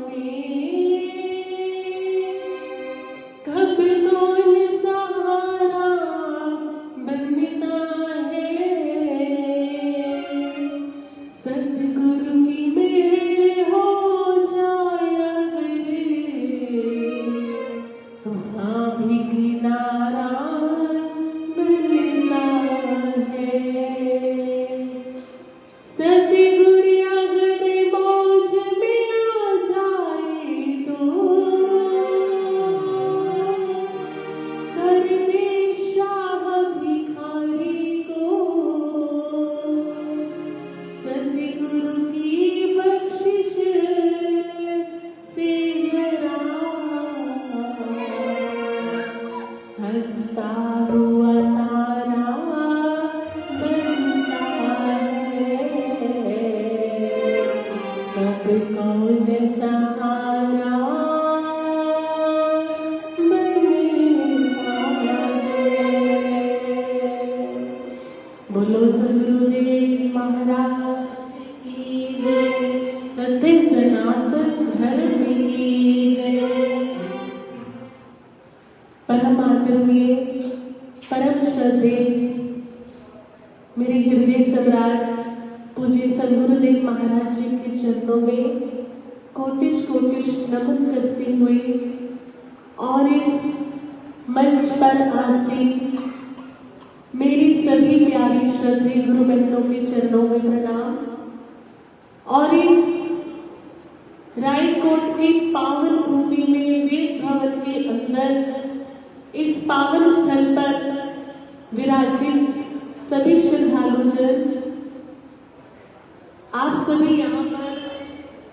में कब कौन सहारा बनता है। सतगुरु की मेहर हो जाए तो हाँ भी किनारा बनता है। सतगुरु अगर मौज में आ जाए तो कर दे शाह भिखारी को। सतगुरु की बख्शिश से जरा हंसता हुआ तारा बनता है। कब कौन सहारा बनता है। बोलो सदगुरुदेव महाराज की जय। सत्य सनातन धर्म की जय। परम आदरणीय परम श्रद्धेय मेरे हृदय सम्राट पूज्य सदगुरुदेव महाराज जी के चरणों में कोटिश कोटिश नमन करती हुई और इस मंच पर आसीन मेरी सभी प्यारी श्रद्धेय गुरु बहनों के चरणों में प्रणाम। और इस रायकोट के पावन भूमि में वेद भवन के अंदर इस पावन स्थल पर विराजित सभी श्रद्धालुजन, आप सभी यहाँ पर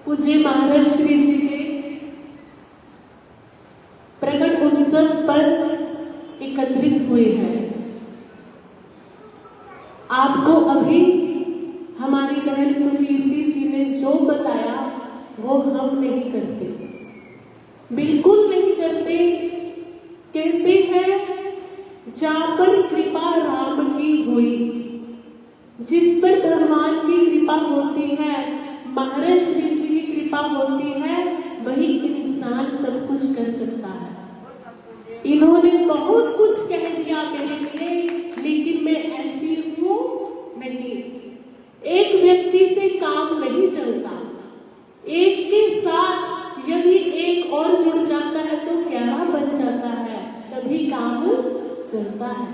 पूज्य महाराज श्री जी के प्रकट उत्सव पर एकत्रित हुए हैं। आपको अभी हमारी बहन सुकीर्ति जी ने जो बताया वो हम नहीं करते, बिल्कुल नहीं करते। कहते हैं जहाँ पर कृपा राम की हुई, जिस पर भगवान की कृपा होती है, महाराज श्री जी की कृपा होती है, वही इंसान सब कुछ कर सकता है। इन्होंने बहुत कुछ कह दिया मेरे लिए, लेकिन मैं ऐसी हूँ नहीं। एक व्यक्ति से काम नहीं चलता, एक के साथ यदि एक और जुड़ जाता है तो क्या बन जाता है, तभी काम चलता है।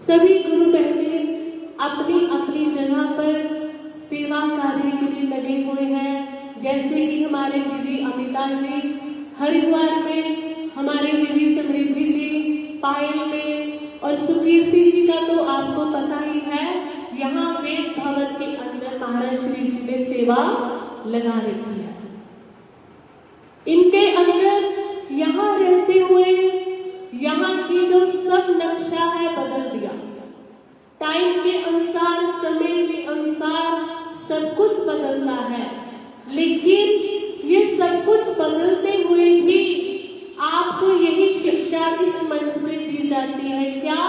सभी गुरु बहने अपनी अपनी जगह पर सेवा कार्य के लिए लगे हुए हैं। जैसे कि हमारे दीदी अमिता जी हरिद्वार में, हमारे दीदी समृद्धि जी पायल में, और सुकीर्ति जी का तो आपको पता ही है, यहाँ वेद भवन के अंदर महाराज श्री जी ने सेवा लगा रखी है। इनके अंदर यहाँ रहते हुए यहाँ की जो सब नक्शा है बदल दिया। टाइम के अनुसार, समय के अनुसार सब कुछ बदलता है, लेकिन ये सब कुछ बदलते हुए भी आपको यही शिक्षा इस मंच से दी जाती है क्या,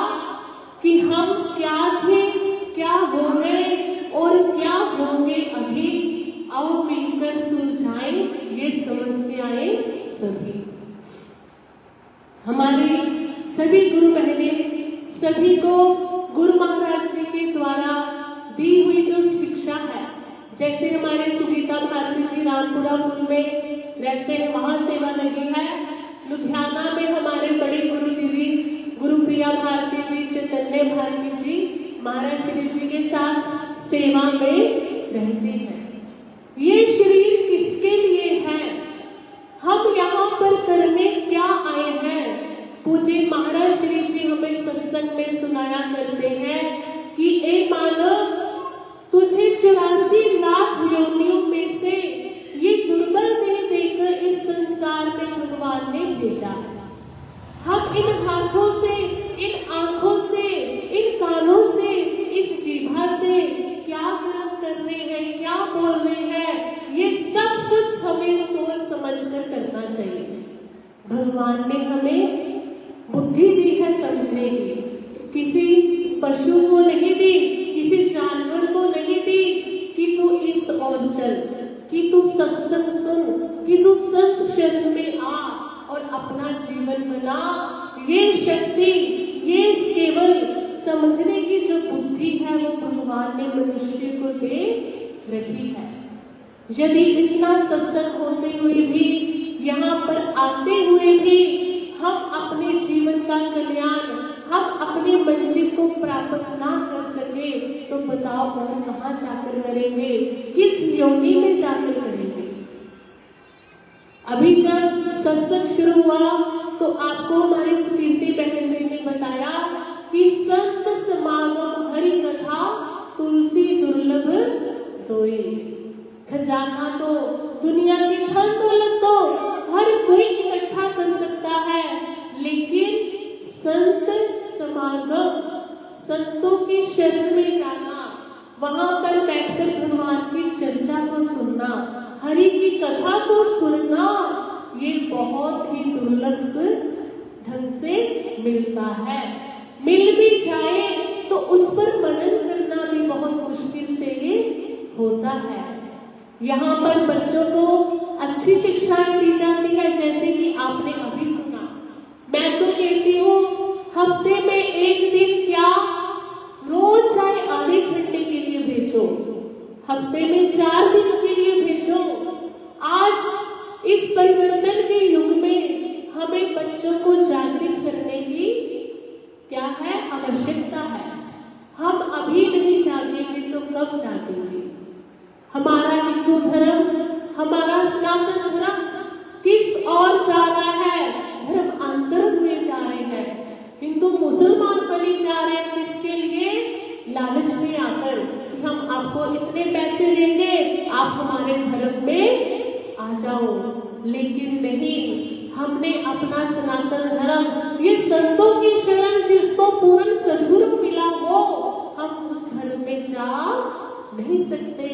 कि हम क्या थे, क्या हो गए और क्या होंगे अभी। आओ मिलकर सुलझाएं ये समस्याएं सभी। हमारे सभी गुरु बहने सभी को गुरु महाराज जी के द्वारा दी हुई जो शिक्षा है, जैसे हमारे सुनीता भारती जी रामपुरा पुल में रहते हैं, वहां सेवा लगी है। लुधियाना में हमारे बड़े गुरु दीदी गुरुप्रिया भारती जी, चैतन्य भारती जी महाराज श्री जी के साथ सेवा में रहते हैं। ये शरीर किसके लिए है, हम यहाँ पर करने क्या आए हैं। पूज्य महाराज श्री जी हमें सत्संग में सुनाया करते हैं कि ए मानव, तुझे 84 लाख योनियों में से ये दुर्बल देह देकर इस संसार में भगवान ने भेजा। हम इन हाथों से, इन आंखों से, इन कानों से, इस जीभा से क्या कर्म कर रहे हैं, क्या बोल रहे हैं, ये सब कुछ हमें सोच समझ कर करना चाहिए। भगवान ने हमें बुद्धि दी है समझने की, किसी पशु को नहीं दी, किसी जानवर को नहीं दी कि तू इस ओर चल, कि तू सत्संग सुन, कि तू संत शरण में आ और अपना जीवन बना। ये शक्ति, ये केवल समझने की जो बुद्धि है वो भगवान ने मनुष्य को दे रखी है। यदि इतना सत्संग होते हुए भी, यहाँ पर आते हुए भी हम अपने जीवन का कल्याण, हम अपने मंजिल को प्राप्त ना कर सके तो बताओ हम कहाँ जाकर करेंगे, किस योनि में जाकर करेंगे। अभी जब सत्संग शुरू हुआ तो आपको हमारे स्मृति बहन जी ने बताया कि संत समागम हरि कथा तुलसी दुर्लभ दोई। खजाना तो, दुनिया की धन दौलत तो हर कोई इकट्ठा कर सकता है, लेकिन संत समागम, संतों की शरण में जाना, वहां पर बैठकर भगवान की चर्चा को सुनना, हरि की कथा को सुनना, ये बहुत ही दुर्लभ ढंग से मिलता है। मिल भी जाए तो उस पर मनन करना भी बहुत मुश्किल से ये होता है। यहाँ पर बच्चों को अच्छी शिक्षाएं दी जाती है, जैसे कि आपने अभी सुना। मैं तो कहती हूँ हफ्ते में एक दिन क्या, रोज चाहे आधे घंटे के लिए भेजो, हफ्ते में 4 दिन के लिए भेजो। आज इस परिवर्तन के युग में हमें बच्चों को जागृत करने की क्या है, आवश्यकता है। हम अभी नहीं जागेंगे तो कब जागेंगे। हमारा हिंदू धर्म, हमारा सनातन धर्म किस ओर जा रहा है, धर्मांतर हुए जा रहे हैं। हिंदू मुसलमान बने जा रहे हैं, किसके लिए, लालच में आकर कि हम आपको इतने पैसे देंगे, आप हमारे धर्म में आ जाओ। लेकिन नहीं, हमने अपना सनातन धर्म, ये संतों की शरण जिसको पूर्ण सद्गुरु मिला हो, हम उस धर्म में जा नहीं सकते।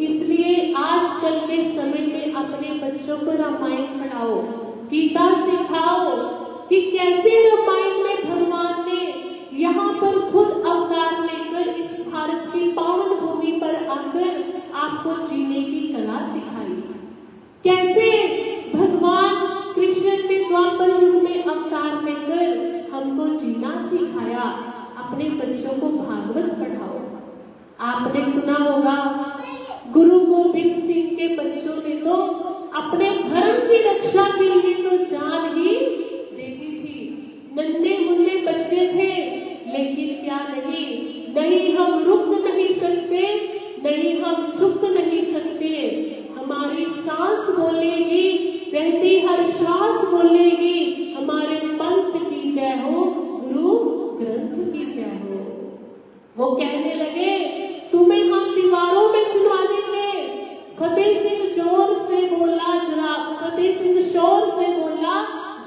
इसलिए आजकल के समय में अपने बच्चों को रामायण पढ़ाओ, गीता सिखाओ कि कैसे रामायण में भगवान ने यहाँ पर खुद अवतार लेकर इस भारत की पावन भूमि पर आकर आपको जीने की कला सिखाई। कैसे भगवान कृष्ण ने द्वापर युग में अवतार लेकर हमको जीना सिखाया। अपने बच्चों को भागवत पढ़ाओ। आपने सुना होगा गुरु गोविंद सिंह के बच्चों ने तो अपने धर्म की रक्षा के लिए तो जान ही दे दी थी। नन्हे मुन्ने बच्चे थे, लेकिन क्या नहीं, नहीं हम रुक नहीं सकते, नहीं हम झुक नहीं सकते। हमारी सांस बोलेगी, रहती हर श्वास बोलेगी, हमारे पंथ की जय हो, गुरु ग्रंथ की जय हो। वो कहने लगे तुम्हें हम दीवारों में चुनवा देंगे। फतेह सिंह जोर से बोला, फतेह सिंह शोर से बोला,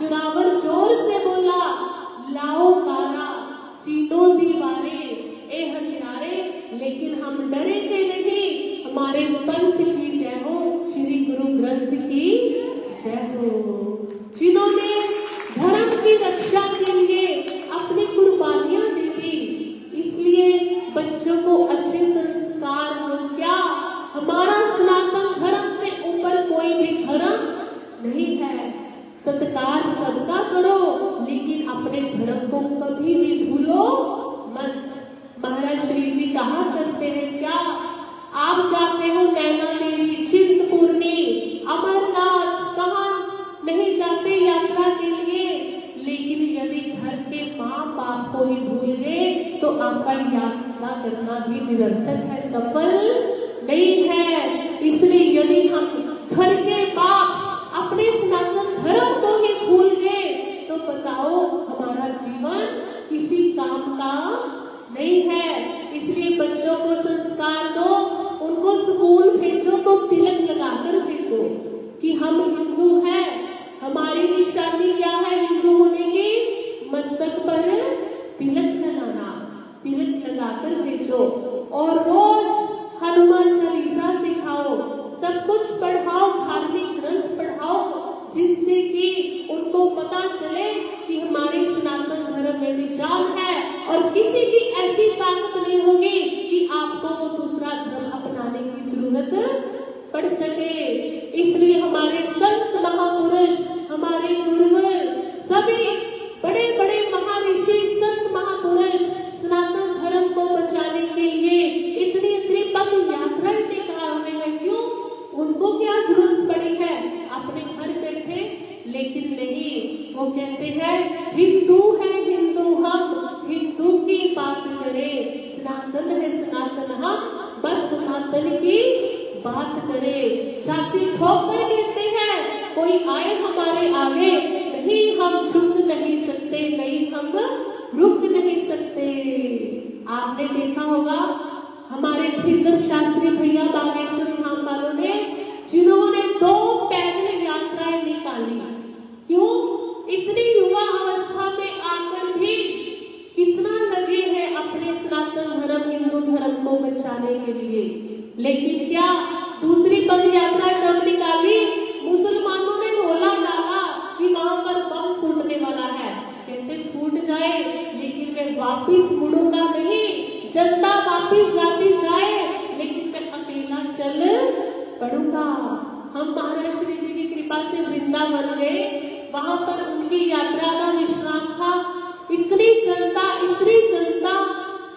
जोरावर जोर से बोला, लाओ कारा चीनो दीवारे ए हथियारे, लेकिन हम डरेंगे नहीं, हमारे पंथ की जय हो, श्री गुरु ग्रंथ की जय हो। जिन्होंने धर्म की रक्षा के लिए अपनी कुर्बानियां दे दी, इसलिए बच्चों को अच्छे संस्कार दो। क्या हमारा सनातन धर्म से ऊपर कोई भी धर्म नहीं है। सत्कार सबका करो, लेकिन अपने धर्म को कभी भी भूलो मत। महाराज श्री जी कहा करते हैं, क्या आप जाते हो नैना देवी, चिंतपूर्णी, अमरनाथ, कहाँ नहीं जाते यात्रा के लिए, लेकिन यदि घर के माँ बाप को ही भूल गए तो आपका यात्रा करना भी निरर्थक है, सफल नहीं है। इसलिए यदि हम घर के बाप अपने सनातन धर्म को ही भूल गए तो बताओ हमारा जीवन किसी काम का नहीं है। इसलिए बच्चों को संस्कार दो, उनको स्कूल भेजो, भेजो कि हम हिंदू हैं। हमारी निशानी क्या है हिंदू होने की? मस्तक पर तिलक लगाना, तिलक लगाकर भेजो। और रोज हनुमान चालीसा सिखाओ, सब कुछ पढ़ाओ, धार्मिक ग्रंथ पढ़ाओ, जिससे कि उनको पता चले कि हमारे सनातन धर्म में विचार है और किसी की ऐसी ताकत नहीं होगी कि आपको वो दूसरा धर्म अपनाने की जरूरत पड़ सके। इसलिए हमारे संत महापुरुष, हमारे गुरुवर, सभी बड़े बड़े महर्षि, संत महापुरुष सनातन धर्म को बचाने के लिए इतनी इतनी पद यात्राएं निकाल रहे हैं। क्यों? उनको क्या जरूरत पड़ी है? अपने घर बैठे, लेकिन नहीं, वो कहते हैं हिंदू है हिंदू हम, हिंदू की बात करें, सनातन है सनातन हम, बस सनातन की बात करें। छाती ठोकर देते हैं, कोई आए हमारे आगे, नहीं हम झुक नहीं सकते, नहीं हम रुक नहीं सकते। आपने देखा होगा हमारे धीरेन्द्र शास्त्री भैया बागेश्वर धाम वालों ने, जिन्होंने 2 पैदल यात्राएं निकाली। क्यों? इतनी युवा अवस्था में आकर भी कितना लगे हैं अपने सनातन धर्म, हिंदू धर्म को बचाने के लिए। लेकिन क्या दूसरी पद यात्रा जब निकाली, मुसलमानों ने बोला डाला कि वहां पर बम फूटने वाला है। कहते फूट जाए, लेकिन मैं वापिस मुड़ूंगा नहीं, जनता वापिस जाती जाए, लेकिन मैं अकेला चल पड़ूंगा। हम महाराज श्री जी की कृपा से वृंदावन गए, वहां पर उनकी यात्रा का विश्राम था। इतनी जनता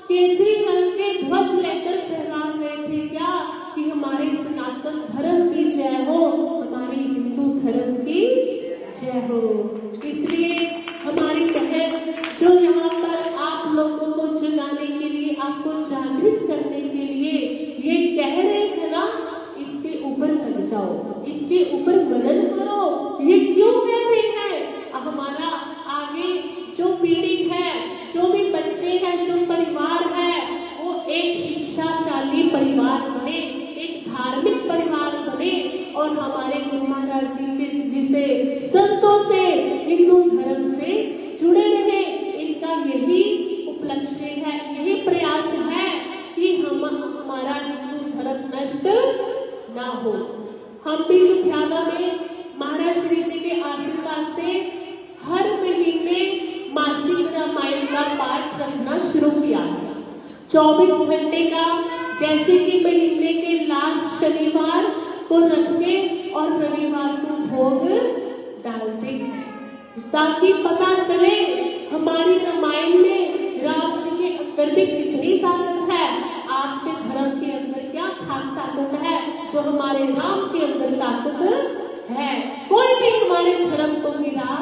केसरी रंग के ध्वज लेकर फहरा गए थे। क्या? कि हमारे सनातन धर्म की जय हो, हमारे हिंदू धर्म की जय हो। इसलिए हमारी बहन जो यहाँ पर आप लोगों को जगाने के लिए, आपको जागृत करने के लिए ये कह रहे थे ना, इसके ऊपर लग जाओ, इसके ऊपर मनन करो। ये क्यों कह रहे हैं? हमारा आगे जो पीढ़ी है, जो भी बच्चे हैं, जो परिवार है, वो एक शिक्षाशाली परिवार बने, एक धार्मिक परिवार बने और हमारे गुरु महाराज जी के जिसे संतों से, हिंदू धर्म से जुड़े रहे। इनका यही उपलक्ष्य है, यही प्रयास है कि हमारा हिंदू धर्म नष्ट ना हो। हम भी लुधियाना में महाराज श्री जी के आशीर्वाद से हर महीने मासिक रामायण का पाठ रखना शुरू किया है, 24 घंटे का। जैसे कि महीने के लास्ट शनिवार को रखते और रविवार को भोग डालते हैं, ताकि पता चले हमारी रामायण में राम जी के अंदर भी कितनी ताकत है, आपके धर्म के अंदर क्या ताकत है, जो हमारे राम के अंदर ताकत है। कोई भी हमारे धर्म को गिरा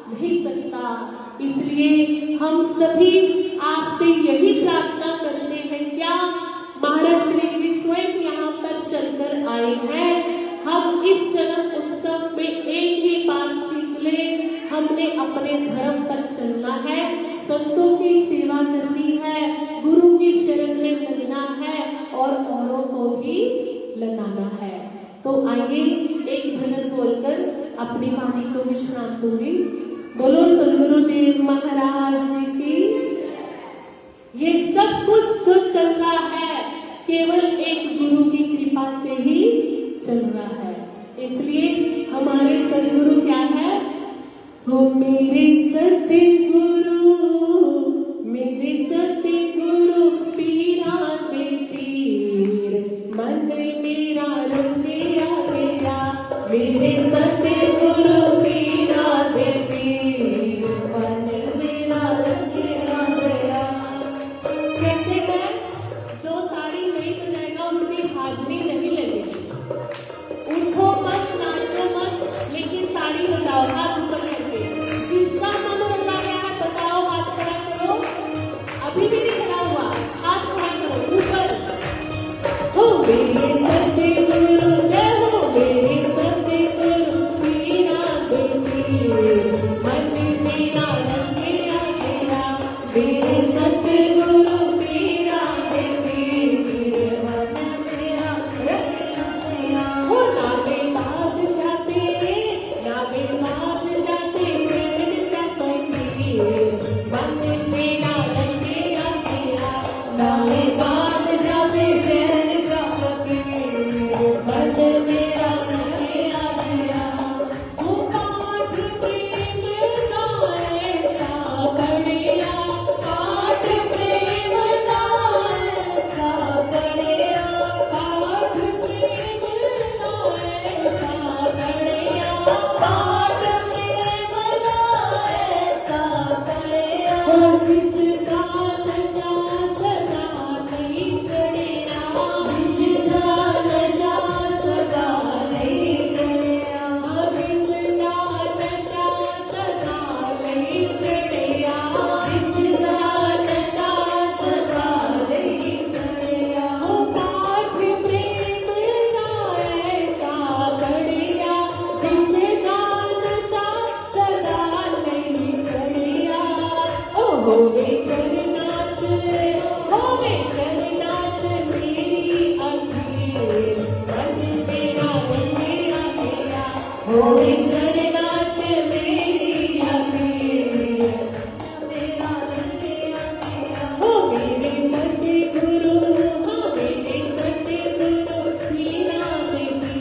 नहीं सकता। इसलिए हम सभी आपसे यही प्रार्थना करते हैं, क्या महाराज श्री जी स्वयं यहाँ पर चलकर आए हैं। हम इस जन्म उत्सव में एक ही बात सीख ले, हमने अपने धर्म पर चलना है, संतों की सेवा करनी है, गुरु की शरण में लगना है और औरों को भी लगाना है। तो आइए एक भजन बोलकर अपनी वाणी को विश्राम दूंगी। बोलो सदगुरुदेव महाराज की। ये सब कुछ जो चल रहा है केवल एक गुरु की कृपा से ही चल रहा है। इसलिए हमारे सदगुरु क्या है? हो मेरे सतगुरु, मेरे सतगुरु पीरा दे पीर, मन मेरा रंगिया गया, मेरे सतगुरु पीरा दे पीर, मन मेरा रंगिया गया। कहते हैं जो ताड़ी नहीं बजाएगा उसकी हाजरी नहीं लगेगी। उठो मत, नाचो मत, लेकिन ताड़ी बजाओ, हाथ ऊपर करके। जिसका मन रंगा गया है बताओ, हाथ खड़ा करो। अभी भी नहीं खड़ा हुआ, हाथ खड़ा करो ऊपर। हो मेरे सतगुरु जय हो, मेरे सतगुरु होए चरणाच मेरी अकेली मेरा रंगिया मेरा हो मेरे सतगुरु हो मेरे सतगुरु मीरा देवी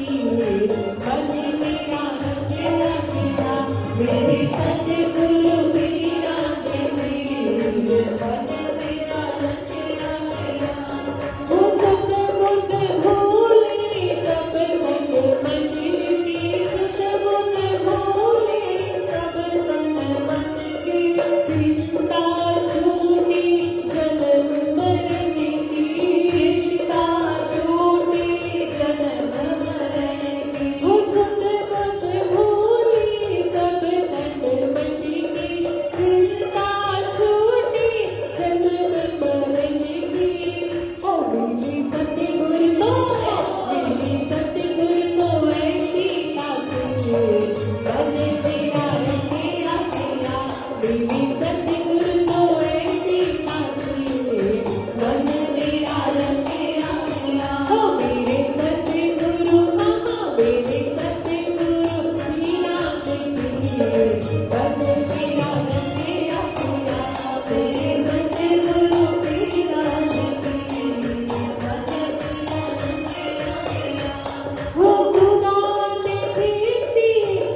मन मेरा रंगिया मेरा मेरे सतगुरु मीरा देवी मन मेरा रंगिया मेरा हो सब बुद्ध भूले सब मन मन की सुध बुद्ध भूले सब तन मन की चिंता छूटी जन्म मरण की चिंता छूटी जन्म मरण की हो सब बुद्ध भूले सब तन मन की चिंता छूटी जन्म मरण की ओ मिली सतगुरु को ऐसी कासे मन तेरा रंगिया तेरा मिली सतगुरु को ऐसी कासे मन तेरा रंगिया तेरा हो मेरे सतगुरु मेरे सतगुरु मीरा देवी मन तेरा रंगिया तेरा मेरे सतगुरु मीरा देवी मन तेरा रंगिया तेरा हो खुदा ने दी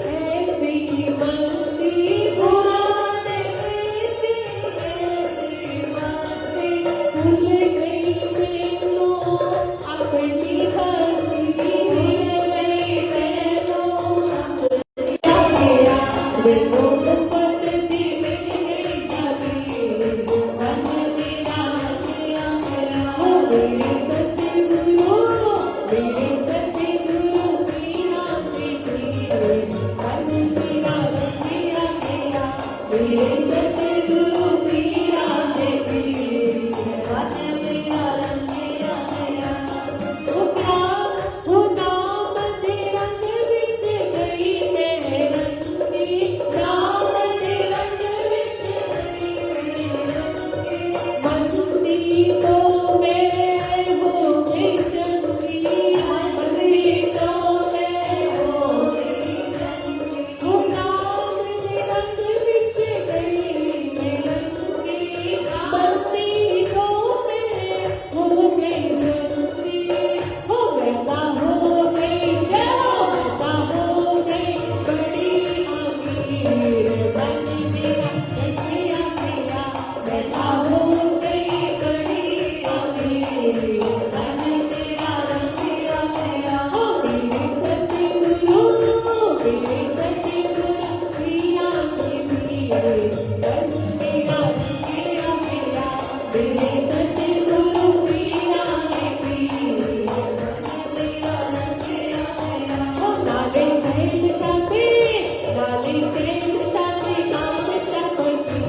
ऐसी मस्ती खुदा ने दी ऐसी मस्ती भूल गई मैनू अपनी हंसी भूल गई मैनू अपनी तेरा देखो मुफ्त दी मिल गई जाती मन मेरा रंगिया मेरा हो मेरे सतगुरु मीरा देवी मन मेरा रंगिया मेरा मेरे सतगुरु मीरा देवी मन मेरा रंगिया मेरा हो नाम दे रंग विच गई मैं रंगी नाम दे रंग विच गई मैं रंगी मनती तो मैं हो गई चंगी मनती तो मैं हो गई चंगी हो नाम दे रंग विच गई मैं रंगी मनती तो मैं हो गई चंगी हो वैसा हो गई वैसा हो गई बड़ी अमीर मन मेरा रंगिया मेरा वैसा हो गई बड़ी अमीर मन मेरा रंगिया मेरा हो मेरे सतगुरु मीरा देवी मन मेरा रंगिया मेरा मेरे सतगुरु मीरा देवी मन मेरा रंगिया मेरा हो नाले शहद शादी नाले शहद शादी नाम शपथी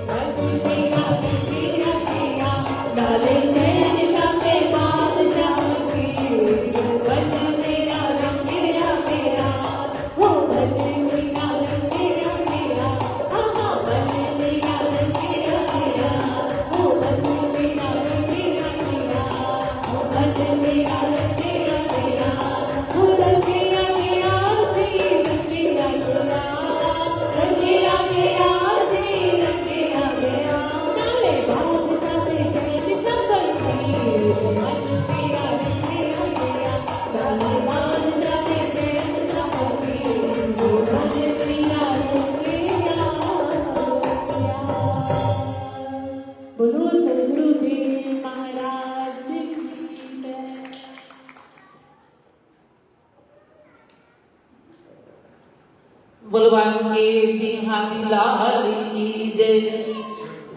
मन मेरा रंगिया मेरा नाले शहद शादी नाम शपथी मन मेरा रंगिया मेरा हो मन मेरा रंगिया मेरा मन मेरा रंगिया मेरा हो मन मेरा रंगिया मेरा हो मन मेरा रंगिया मेरा हो रंगिया मेरा जी रंगिया मेरा रंगिया मेरा जी रंगिया मेरा नाले बादशाह ते शहद शपथी मन मेरा रंगिया मेरा नाले बादशाह ते शहद शपथी मन मेरा रंगिया बोलो सदगुरु देव महाराज की जय। बलवान के बिहारी लाल की जय,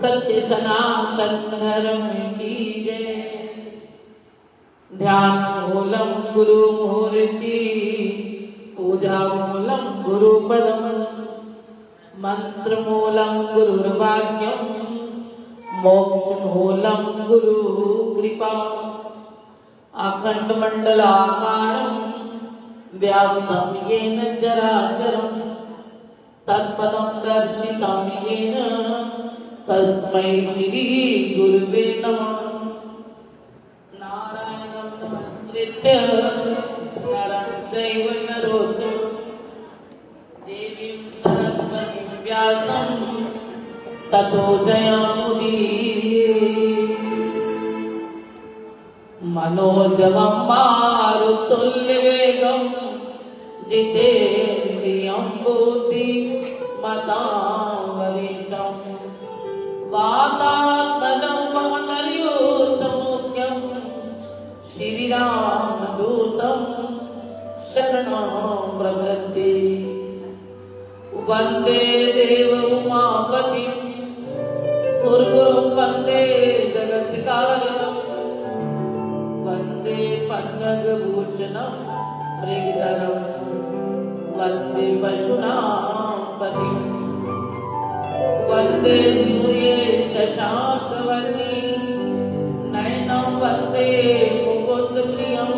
सत्य सनातन धर्म की जय। ध्यान मूलम गुरु मूर्ति पूजा मूलम गुरु पदम मंत्र मूलम गुरुर्वाक्यम मोक्ष मूलम गुरु कृपा। अखंड मंडलाकारं व्याप्तं येन चराचरं तत्पदं दर्शितं येन तस्मै श्री गुरुवे नमः। नारायणं नमस्कृत्य नरं चैव नरोत्तमं व्यासं ततो जयमुदीरये मनोजवं मारुतुल्यवेगं जितेन्द्रियं बुद्धिमतां वरिष्ठं वातात्मजं पवनयोतमुख्यं श्रीरामदूतं शरणं प्रपद्ये वन्दे देव उमापतिं सुरगुरुं वन्दे जगत्कारणं वन्दे पन्नगभूषणं मृगधरं वन्दे पशूनां पतिं वन्दे सूर्ये शशाङ्कवर्णी नयनं वन्दे मुकुन्दप्रियं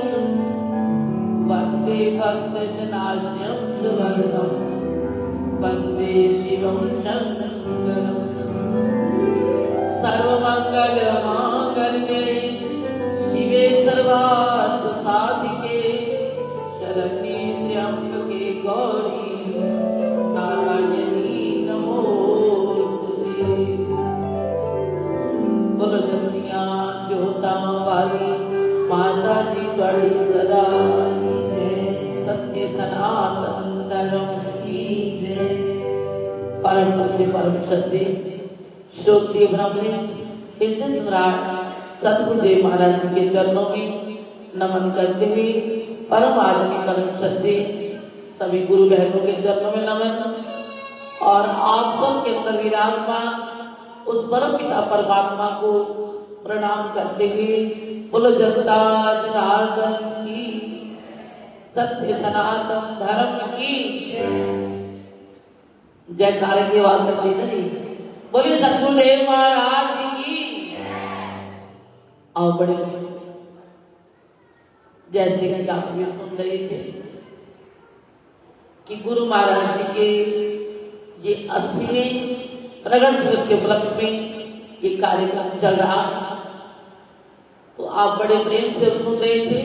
वन्दे भक्तजनाश्रयं सुवर्णं वन्दे शिवं शङ्करम् सर्वमङ्गलमाङ्गल्ये शिवे सर्वार्थसाधिके शरण्ये त्र्यम्बके गौरी नारायणी नमोस्तुते। बोलो जगतिया ज्योता वाली माता जी बड़ी सदा जय। सत्य सनातन धर्म की जय। परम पूज्य परम श्रद्धेय श्रोत्रिय ब्राह्मण हिंद सम्राट सतगुरुदेव महाराज जी के चरणों में नमन करते हुए परम आदरणीय परम श्रद्धेय सभी गुरु बहनों के चरणों में नमन और आप सब के अंदर विराजमान उस परम पिता परमात्मा को प्रणाम करते हुए बोलो जनता जनार्दन की सत्य सनातन धर्म की जयकारे की आवाज करते नहीं बोलिए सतगुरुदेव महाराज जी की। आओ बड़े जैसे कि आप भी सुन रहे थे कि गुरु महाराज जी के ये 80वें प्रगट दिवस के उपलक्ष्य में ये कार्यक्रम चल रहा, तो आप बड़े प्रेम से सुन रहे थे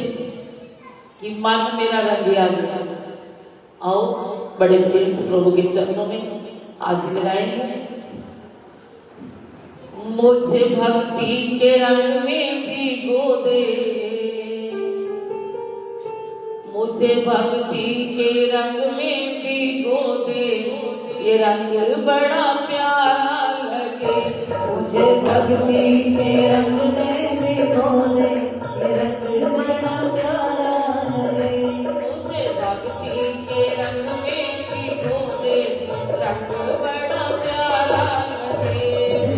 कि मन मेरा रंग आ गया। आओ बड़े प्रेम से प्रभु के चरणों में हाजिर लगाएंगे। मुझे भक्ति के रंग में भिगो दे, मुझे भक्ति के रंग में भिगो दे, ये रंग बड़ा प्यारा लगे। मुझे भक्ति के रंग में भिगो दे, ये रंग बड़ा प्यारा लगे। मुझे भक्ति के रंग में भिगो दे, रंग बड़ा प्यारा लगे।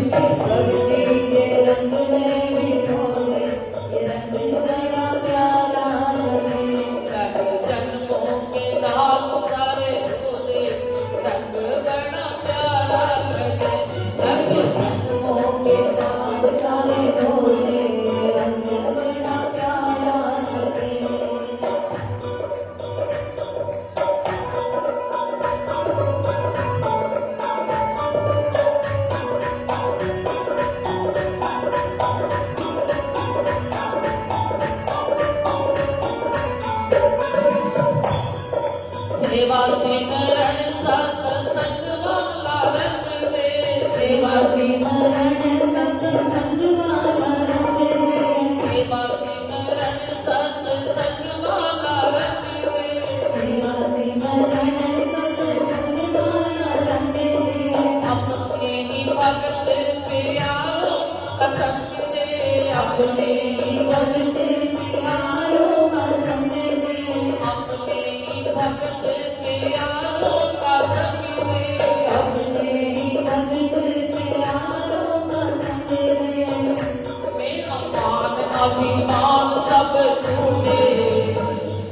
भक्ति के रंग में भिगो दे, ये रंग बड़ा प्यारा लगे। रंग जन्मों के दाग सारे धो दे, रंग बड़ा प्यारा लगे। रंग जन्मों के दाग सारे धो दे, रंग बड़ा प्यारा लगे। सेवा सिमरन सत्संग वाला रंग दे, सेवा सिमरन सत्संग वाला रंग दे। सेवा सिमरन सत्संग वाला रंग दे। सेवा सिमरन सत्संग वाला रंग दे। अपने ही भगत प्यारों का संग दे, अपने ही भगत प्यारों का संग दे। अपने ही भगत प्यारों का संग दे। अपने ही भगत प्यारों का संग दे। मेरा मान अभिमान सब छूटे,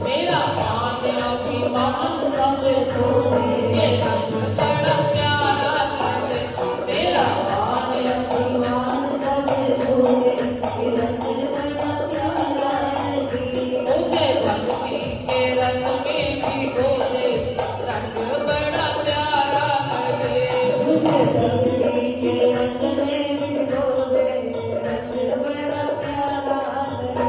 मेरा मान अभिमान सब छूटे, ये रंग बड़ा प्यारा लगे। मेरा मान अभिमान सब छोड़े, ये रंग बड़ा प्यारा लगे। मुझे भक्ति के रंग में भिगो दे, रंग बड़ा प्यारा लगे। मुझे भक्ति के रंग में भिगो दे, रंग बड़ा प्यारा लगे।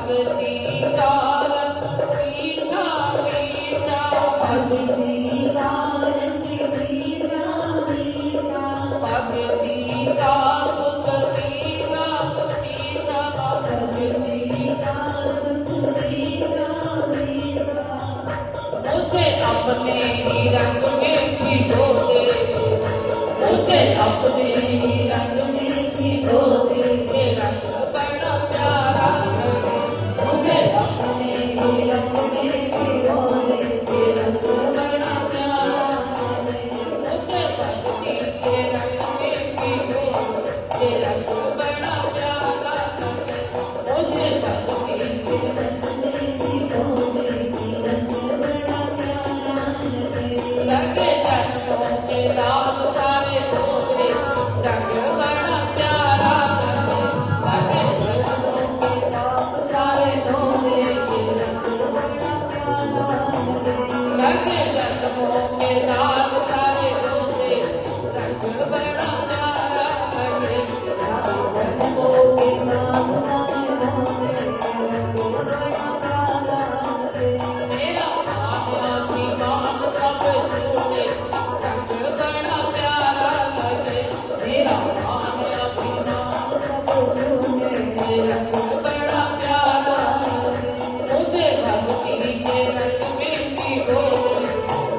भक्ति का रस मीठा मीठा भक्ति का रस मीठा मीठा भक्ति का सुख मीठा मीठा भक्ति का सुख मीठा मीठा मुझे अपने ही रंग में भिगो दे मुझे अपने ही रंग में भिगो दे ये रंग बड़ा प्यारा लगे मुझे अपने ही रंग में भिगो दे ये रंग बड़ा प्यारा लगे मुझे भक्ति के रंग में भिगो ये रंग बड़ा प्यारा लगे मुझे भक्ति के रंग में भिगो दे लगे जन्मों के दाग सारे धोते रंग बड़ा प्यारा लगे जन्मों के दाग सारे धोते रंग बड़ा प्यारा लगे जन्मों के दाग सारे धोते रंग बड़ा प्यारा लगे जन्मों के दाग सारे धोते रंग बड़ा प्यारा लगे मेरा मान सब छूटे रंग बड़ा प्यारा लगे मेरा मान अभिमान सब छूटे रंग बड़ा प्यारा लगे मुझे भक्ति के रंग में भिगो दे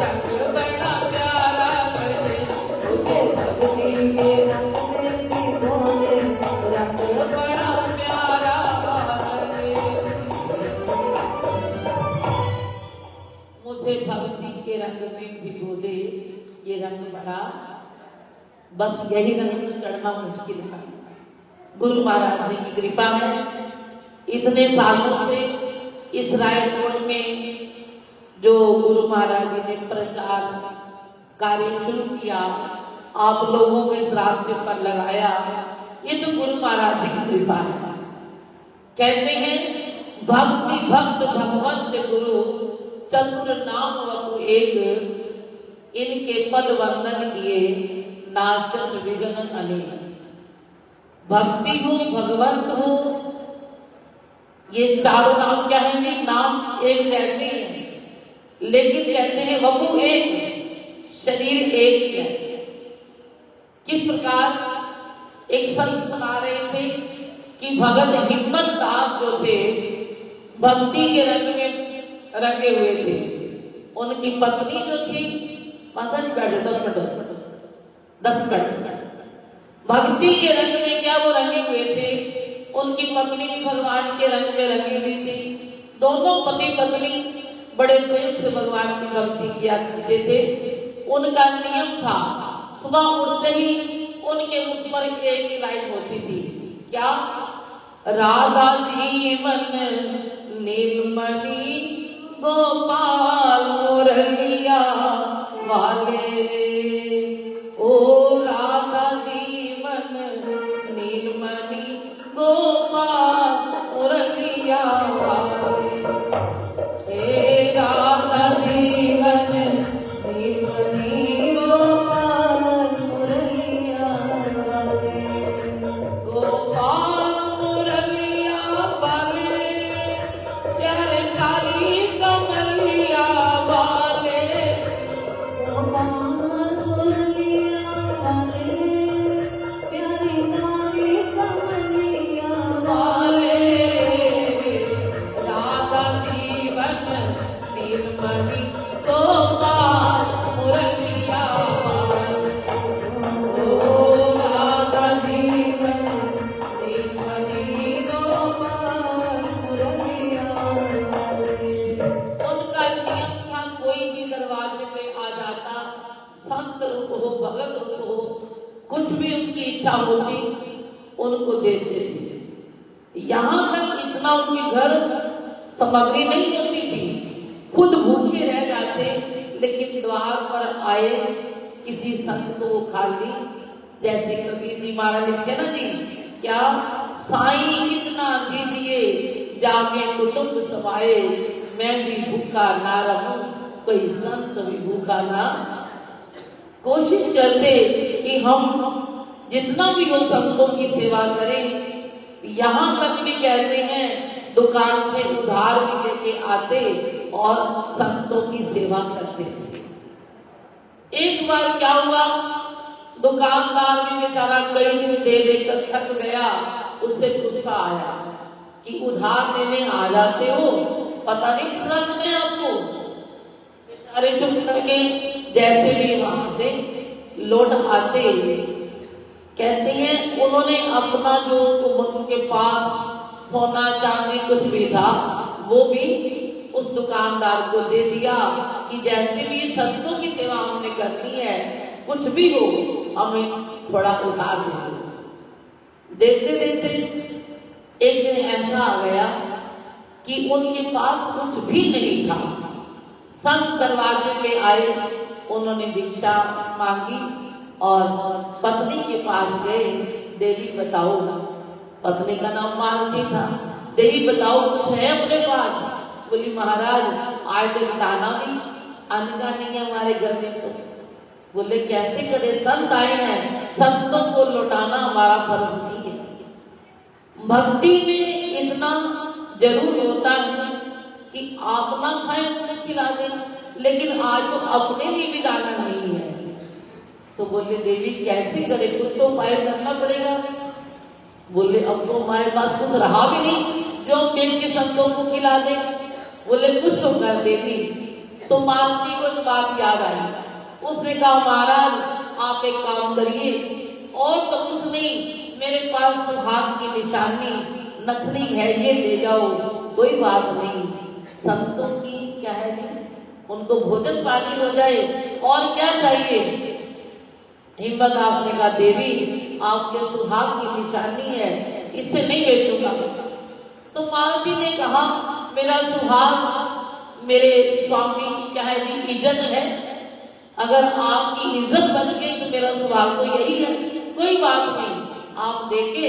रंग बड़ा प्यारा लगे मुझे भक्ति के रंग में भिगो दे रंग बड़ा प्यारा लगे मुझे भक्ति के रंग में भिगो दे ये रंग बड़ा बस यही रंग तो चढ़ना मुश्किल है गुरु महाराज जी की कृपा है इतने सालों से इस रायपुर में जो गुरु महाराज जी ने प्रचार कार्य शुरू किया आप लोगों को इस रास्ते पर लगाया ये तो गुरु महाराज जी की कृपा है कहते हैं भक्ति भक्त भगवंत गुरु चतुर नाम वपु एक इनके पद वंदन किए नाशक विघ्न अनेक भक्ति हो भगवंत हो ये चारों नाम क्या है जी नाम एक जैसे ही है लेकिन कहते हैं वपु एक शरीर एक ही है किस प्रकार एक संत सुना रहे थे कि भगत हिम्मत दास जो थे भक्ति के रंग में रंगे हुए थे उनकी पत्नी जो थी माता जी बैठो 10 मिनट भक्ति के रंग में क्या वो रंगे हुए थे उनकी पत्नी भी भगवान के रंग में रंगी हुई थी दोनों पति पत्नी बड़े प्रेम से भगवान की भक्ति किया करते थे उनका नियम था सुबह उठते ही उनके ऊपर एक ही लाइन होती थी क्या राधा जीवन नीलमणि गोपाल मुरलिया वाले ओ राधा जीवन नीलमणि गोपाल मुरलिया वाले हे राधा जीवन नीलमणि गोपाल मुरलिया वाले गोपाल मुरलिया वाले प्यारे काली कमलिया वाले गोपाल मुरलिया वाले प्यारी काली कमलिया वाले राधा जीवन नीलमणि गोपाल मुरलिया वाले ओ राधा जीवन नीलमणि गोपाल मुरलिया वाले उनका नियम था कोई भी दरवाजे पे आ जाता संत रूप हो भगत रूप हो कुछ भी उसकी इच्छा होती उनको देते थे यहाँ तक इतना उनके घर सामग्री नहीं होती थी खुद भूखे रह जाते लेकिन द्वार पर आए किसी संत को वो खाली जैसे कबीर जी महाराज लिखते ना जी क्या साईं कितना दीजिए जाके कुटुंब समाए मैं भी भूखा ना रहूं कोई संत भी भूखा ना कोशिश करते कि हम जितना भी हो संतों की सेवा करें यहाँ तक भी कहते हैं दुकान से उधार भी लेके आते और संतों की सेवा करते थे। एक बार क्या हुआ, दुकानदार भी बेचारा कई दिन दे देकर थक गया, उससे गुस्सा आया कि उधार देने आ जाते हो, पता नहीं तुरंत है आपको। बेचारे चुप करके जैसे भी वहां से लौट आते, कहते हैं उन्होंने अपना जो उनके पास सोना चांदी कुछ भी था वो भी उस दुकानदार को दे दिया कि जैसे भी संतों की सेवा हमने करनी है, कुछ भी हो हमें थोड़ा उधार दे दो। देखते देखते एक दिन ऐसा आ गया कि उनके पास कुछ भी नहीं था। संत दरवाजे पे आए, उन्होंने भिक्षा मांगी और पत्नी के पास गए। देवी बताओ, पत्नी का नाम मालती था। देवी बताओ कुछ है अपने पास? बोली महाराज आज तो दाना भी अन्न का नहीं है हमारे घर में। तो बोले कैसे करे, संत आए हैं, संतों को लौटाना हमारा फर्ज नहीं है। भक्ति में इतना जरूर होता है कि आप ना खाएं उन्हें खिला दें, लेकिन आज तो अपने लिए भी दाना नहीं है। तो बोले देवी कैसे करे, कुछ तो उपाय करना पड़ेगा। बोले अब तो हमारे पास कुछ रहा भी नहीं जो हम बेच के संतों को खिला दे। बोले कुछ तो कर देवी। तो मालती को एक बात याद आई। उसने कहा महाराज आप एक काम करिए, और तो कुछ नहीं, मेरे पास सुहाग की निशानी नथनी है, ये ले जाओ, कोई बात नहीं। संतों की क्या है, उनको भोजन पानी हो जाए, और क्या चाहिए। हिम्मत आपने कहा देवी आपके सुहाग की निशानी है, इससे नहीं बेचूंगा। तो मालती ने कहा मेरा सुहाग मेरे स्वामी की क्या है जी इज्जत है, अगर आपकी इज्जत बन गई तो मेरा सुहाग तो यही है, कोई बात नहीं, आप देके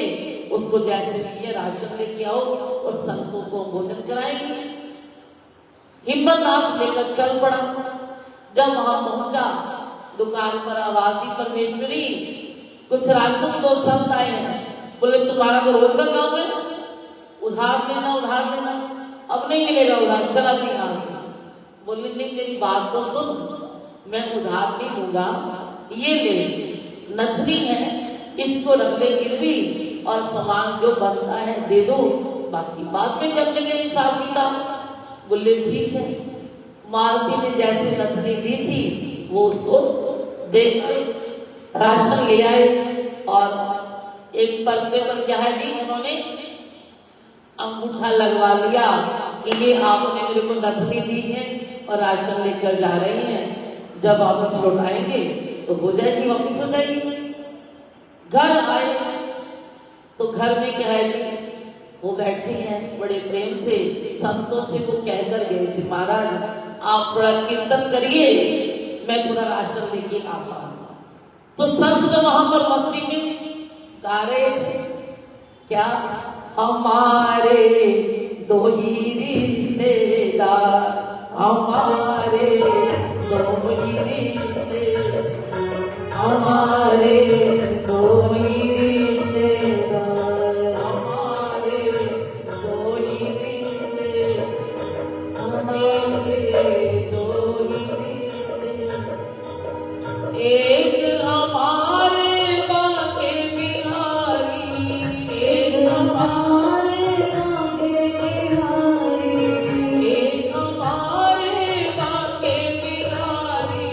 उसको जैसे भी है राशन लेके आओ और संतों को भोजन कराएंगे। हिम्मत आप लेकर चल पड़ा। जब वहां पहुंचा, दुकान पर आवाज दी परमेश्वरी कुछ राशन दो, संत आए हैं। बोले तुम्हारा तो रोज का काम है, उधार देना उधार देना, अब नहीं मिलेगा उधार, चला नहीं यहाँ से। बोले नहीं मेरी बात तो सुन, मैं उधार नहीं दूंगा, ये ले नथनी है, इसको रख ले गिरवी और सामान जो बनता है दे दो, बाकी बाद में कर लेंगे हिसाब किताब। बोले ठीक है। मालती ने जैसे नथनी दी थी वो उसको देख के राशन ले आए, और एक पर्चे पर क्या है जी उन्होंने अंगूठा लगवा लिया कि ये आपने मेरे को नथनी दी है और राशन लेकर जा रही हैं, जब वापस लौटाएंगे तो हो जाएगी, वापस हो जाएगी। घर आए तो घर में क्या है कि वो बैठे हैं, बड़े प्रेम से संतों से वो कहकर गए थे महाराज आप थोड़ा कीर्तन करिए, मैं थोड़ा राशन लेके आता हूँ। तो संत जो वहां पर मस्ती में गा रहे थे क्या, हमारे दो ही रिश्तेदार, हमारे दो ही रिश्तेदार, हमारे दो ही रिश्तेदार, हमारे दो ही रिश्तेदार, हमारे दो ही रिश्तेदार, एक हमारे बाके बिहारी, एक हमारे बाके बिहारी, एक हमारे बाके बिहारी,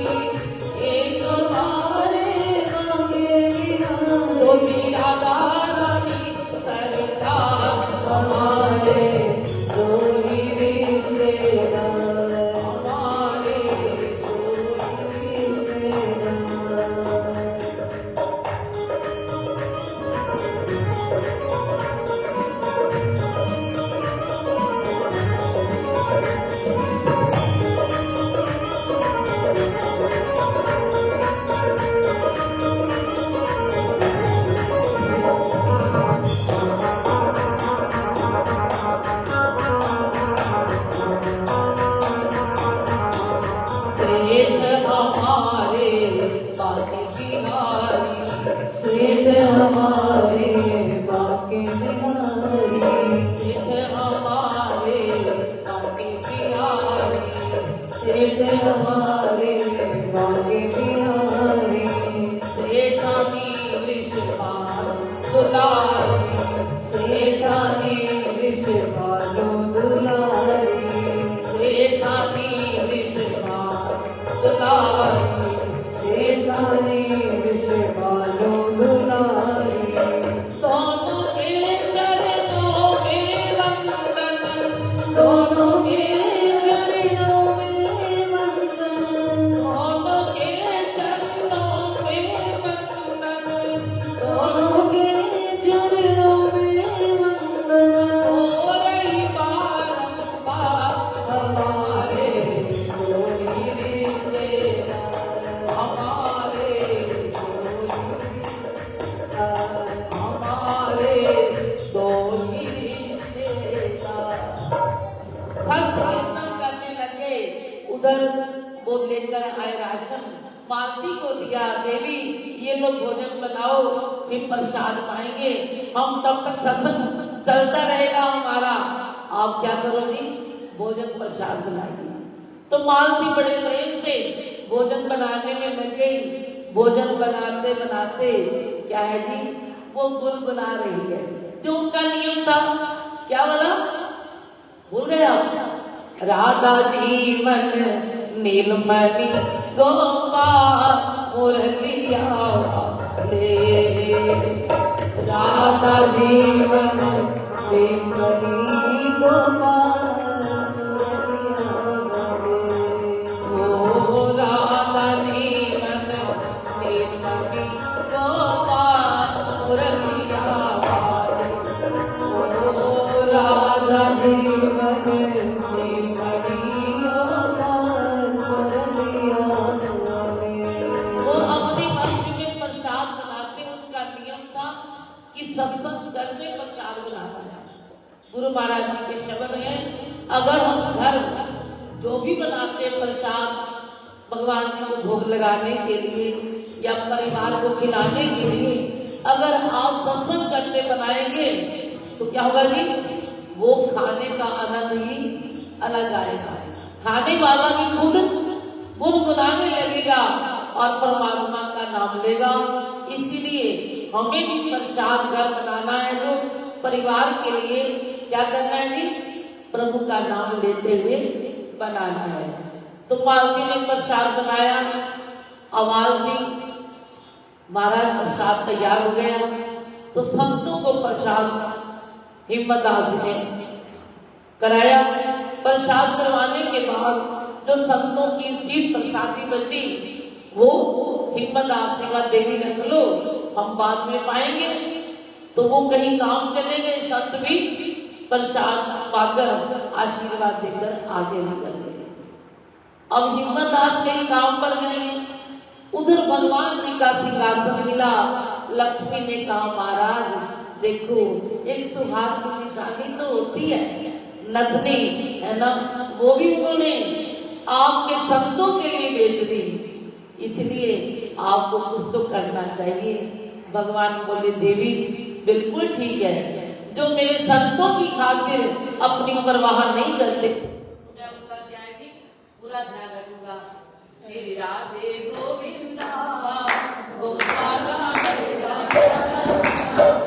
एक हमारे बाके लेकर आए राशन, मालती को दिया, देवी ये लोग भोजन बनाओ, फिर प्रसाद पाएंगे, हम तब तक सत्संग चलता रहेगा हमारा। आप क्या करो जी, भोजन प्रसाद बनाइए। तो मालती बड़े प्रेम से भोजन बनाने में लग गई। भोजन बनाते बनाते क्या है जी, वो गुनगुना रही है, जो उनका नियम था। क्या बोला, भूल गए आप? राधा जीवन नीलमणि गोपाल मुरलिया ले, राधा जीवन नीलमणि गोपाल मुरलिया ले। ओ राधा जीवन नीलमणि गोपाल मुरलिया ले, ओ राधा जीवन नीलमणि गोपाल मुरलिया ले। वो अपनी मर्जी में प्रसाद बनाते, उनका नियम था कि सत्संग करके प्रसाद बनाना है। गुरु महाराज जी के शब्द हैं, अगर हम घर जो भी बनाते हैं प्रसाद भगवान जी को भोग लगाने के लिए या परिवार को खिलाने के लिए, अगर आप सत्संग करते बनाएंगे तो क्या होगा जी, वो खाने का आनंद ही अलग आएगा। खाने वाला भी खुद गुनगुनाने लगेगा और परमात्मा का नाम लेगा। इसीलिए हमें भी प्रसाद घर बनाना है, जो परिवार के लिए क्या करना है जी, प्रभु का नाम लेते हुए बनाना है। तो मालती ने प्रसाद बनाया, आवाज दी, महाराज प्रसाद तैयार हो गया। तो संतों को प्रसाद हिम्मतदास जी ने कराया। प्रसाद करवाने के बाद जो संतों की सीट प्रसादी बची, वो हिम्मतदास जी का देवी रख लो, हम बाद में पाएंगे। तो वो कहीं काम चले गए, संत भी प्रसाद पाकर आशीर्वाद देकर आगे निकल गए। अब हिम्मतदास कहीं काम पर गए, उधर भगवान जी का सिंहासन मिला। लक्ष्मी ने कहा, महाराज देखो, एक सुहाग की निशानी तो होती है, नथनी है ना, वो भी उन्होंने आपके संतों के लिए बेच दी, इसलिए आपको कुछ तो करना चाहिए। भगवान बोले, देवी बिल्कुल ठीक है, जो मेरे संतों की खातिर अपनी परवाह नहीं करते, मैं उनका क्या है जी, पूरा ध्यान रखूंगा। श्री राधे गोविंदा गोपाला हरे राधा।